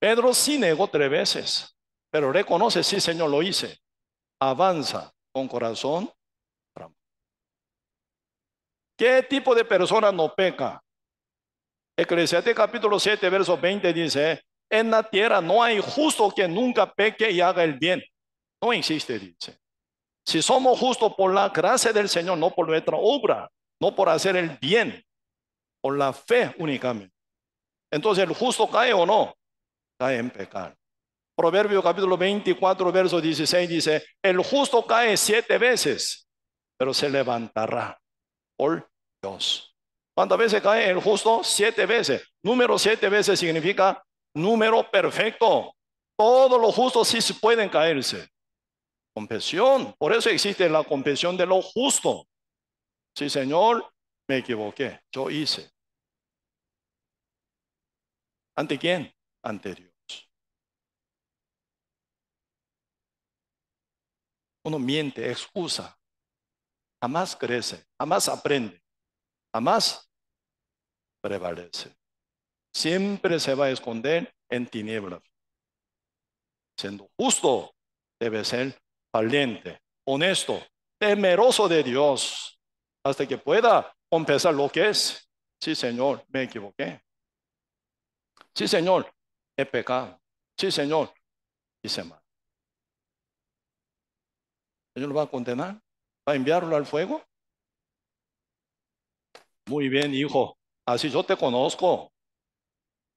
Pedro sí negó 3 veces, pero reconoce, sí, Señor, lo hice. Avanza con corazón. ¿Qué tipo de persona no peca? Eclesiastés capítulo 7, verso 20 dice, en la tierra no hay justo que nunca peque y haga el bien. No existe, dice. Si somos justos por la gracia del Señor, no por nuestra obra, no por hacer el bien, por la fe únicamente. Entonces, ¿el justo cae o no? Cae en pecado. Proverbio capítulo 24, verso 16 dice, el justo cae 7 veces, pero se levantará por Dios. ¿Cuántas veces cae el justo? 7 veces. Número 7 veces significa número perfecto. Todos los justos sí pueden caerse. Confesión. Por eso existe la confesión de lo justo. Sí, Señor, me equivoqué. Yo hice. ¿Ante quién? Ante Dios. Uno miente, excusa. Jamás crece, jamás aprende, jamás prevalece. Siempre se va a esconder en tinieblas. Siendo justo, debe ser valiente, honesto, temeroso de Dios, hasta que pueda confesar lo que es. Sí, Señor, me equivoqué. Sí, Señor, he pecado. Sí, Señor, hice mal. ¿Señor lo va a condenar? ¿Va a enviarlo al fuego? Muy bien, hijo. Así yo te conozco.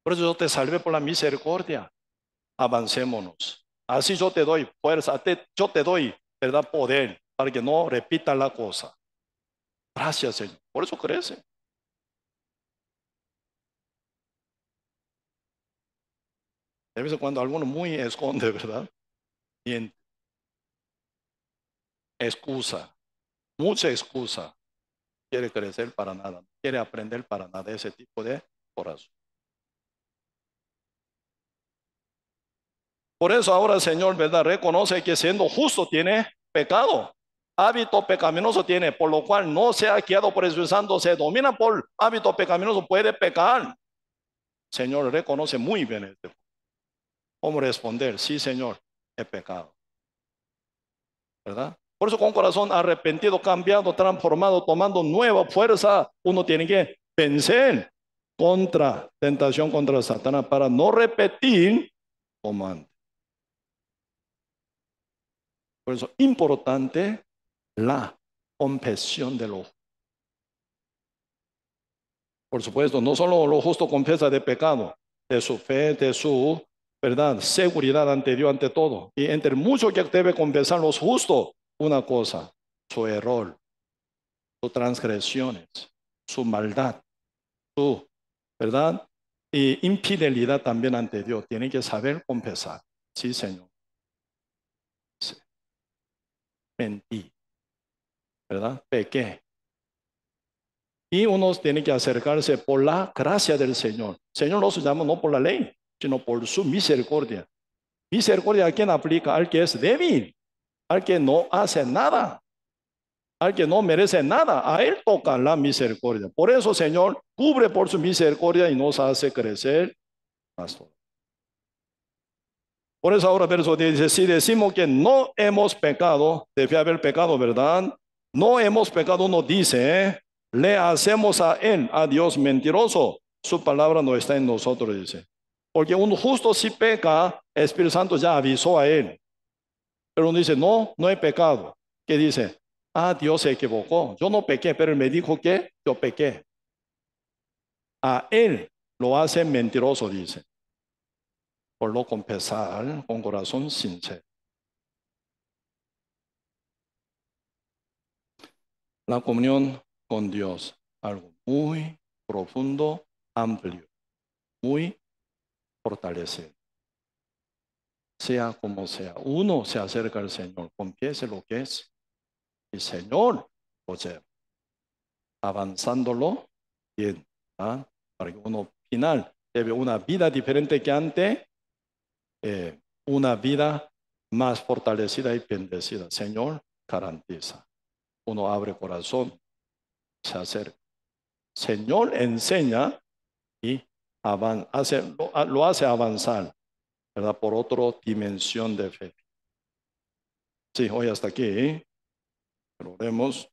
Por eso yo te salvé por la misericordia. avancémonos. Así yo te doy fuerza, yo te doy, ¿verdad?, poder para que no repita la cosa. Gracias, Señor. Por eso crece. De vez en cuando alguno muy esconde, ¿verdad? Y excusa, mucha excusa. Quiere crecer para nada, no quiere aprender para nada, ese tipo de corazón. Por eso ahora el Señor, ¿verdad?, reconoce que siendo justo tiene pecado. Hábito pecaminoso tiene, por lo cual no se ha guiado por el Espíritu Santo, se domina por hábito pecaminoso, puede pecar. Señor reconoce muy bien esto. ¿Cómo responder? Sí, Señor, he pecado. ¿Verdad? Por eso con corazón arrepentido, cambiado, transformado, tomando nueva fuerza, uno tiene que vencer contra tentación, contra Satanás, para no repetir como antes. Por eso importante la confesión de lo. Por supuesto, no solo lo justo confiesa de pecado, de su fe, de su verdad, seguridad ante Dios, ante todo. Y entre muchos que debe confesar los justos, una cosa, su error, sus transgresiones, su maldad, su verdad y infidelidad también ante Dios. Tiene que saber confesar. Sí, Señor. Sí. Mentí, ¿verdad? Pequé. Y uno tiene que acercarse por la gracia del Señor. Señor no se llama no por la ley, sino por su misericordia. Misericordia a quien aplica, al que es débil, al que no hace nada, al que no merece nada. A él toca la misericordia. Por eso, Señor, cubre por su misericordia y nos hace crecer más. Por eso ahora verso 10 dice, si decimos que no hemos pecado, debe haber pecado, ¿verdad? No hemos pecado, uno dice, le hacemos a él, a Dios mentiroso. Su palabra no está en nosotros, dice. Porque un justo si peca, el Espíritu Santo ya avisó a él. Pero uno dice, no, no he pecado. ¿Qué dice? Ah, Dios se equivocó. Yo no pequé, pero él me dijo que yo pequé. A él lo hace mentiroso, dice. Por no confesar con corazón sincero. La comunión con Dios, algo muy profundo, amplio, muy fortalecido. Sea como sea, uno se acerca al Señor, confiese lo que es, y Señor, o sea, avanzándolo bien, ¿ah? Para que uno final lleve una vida diferente que antes, una vida más fortalecida y bendecida. Señor, garantiza. Uno abre corazón, se acerca. Señor enseña y lo hace avanzar, ¿verdad? Por otra dimensión de fe. Sí, hoy hasta aquí, pero vemos.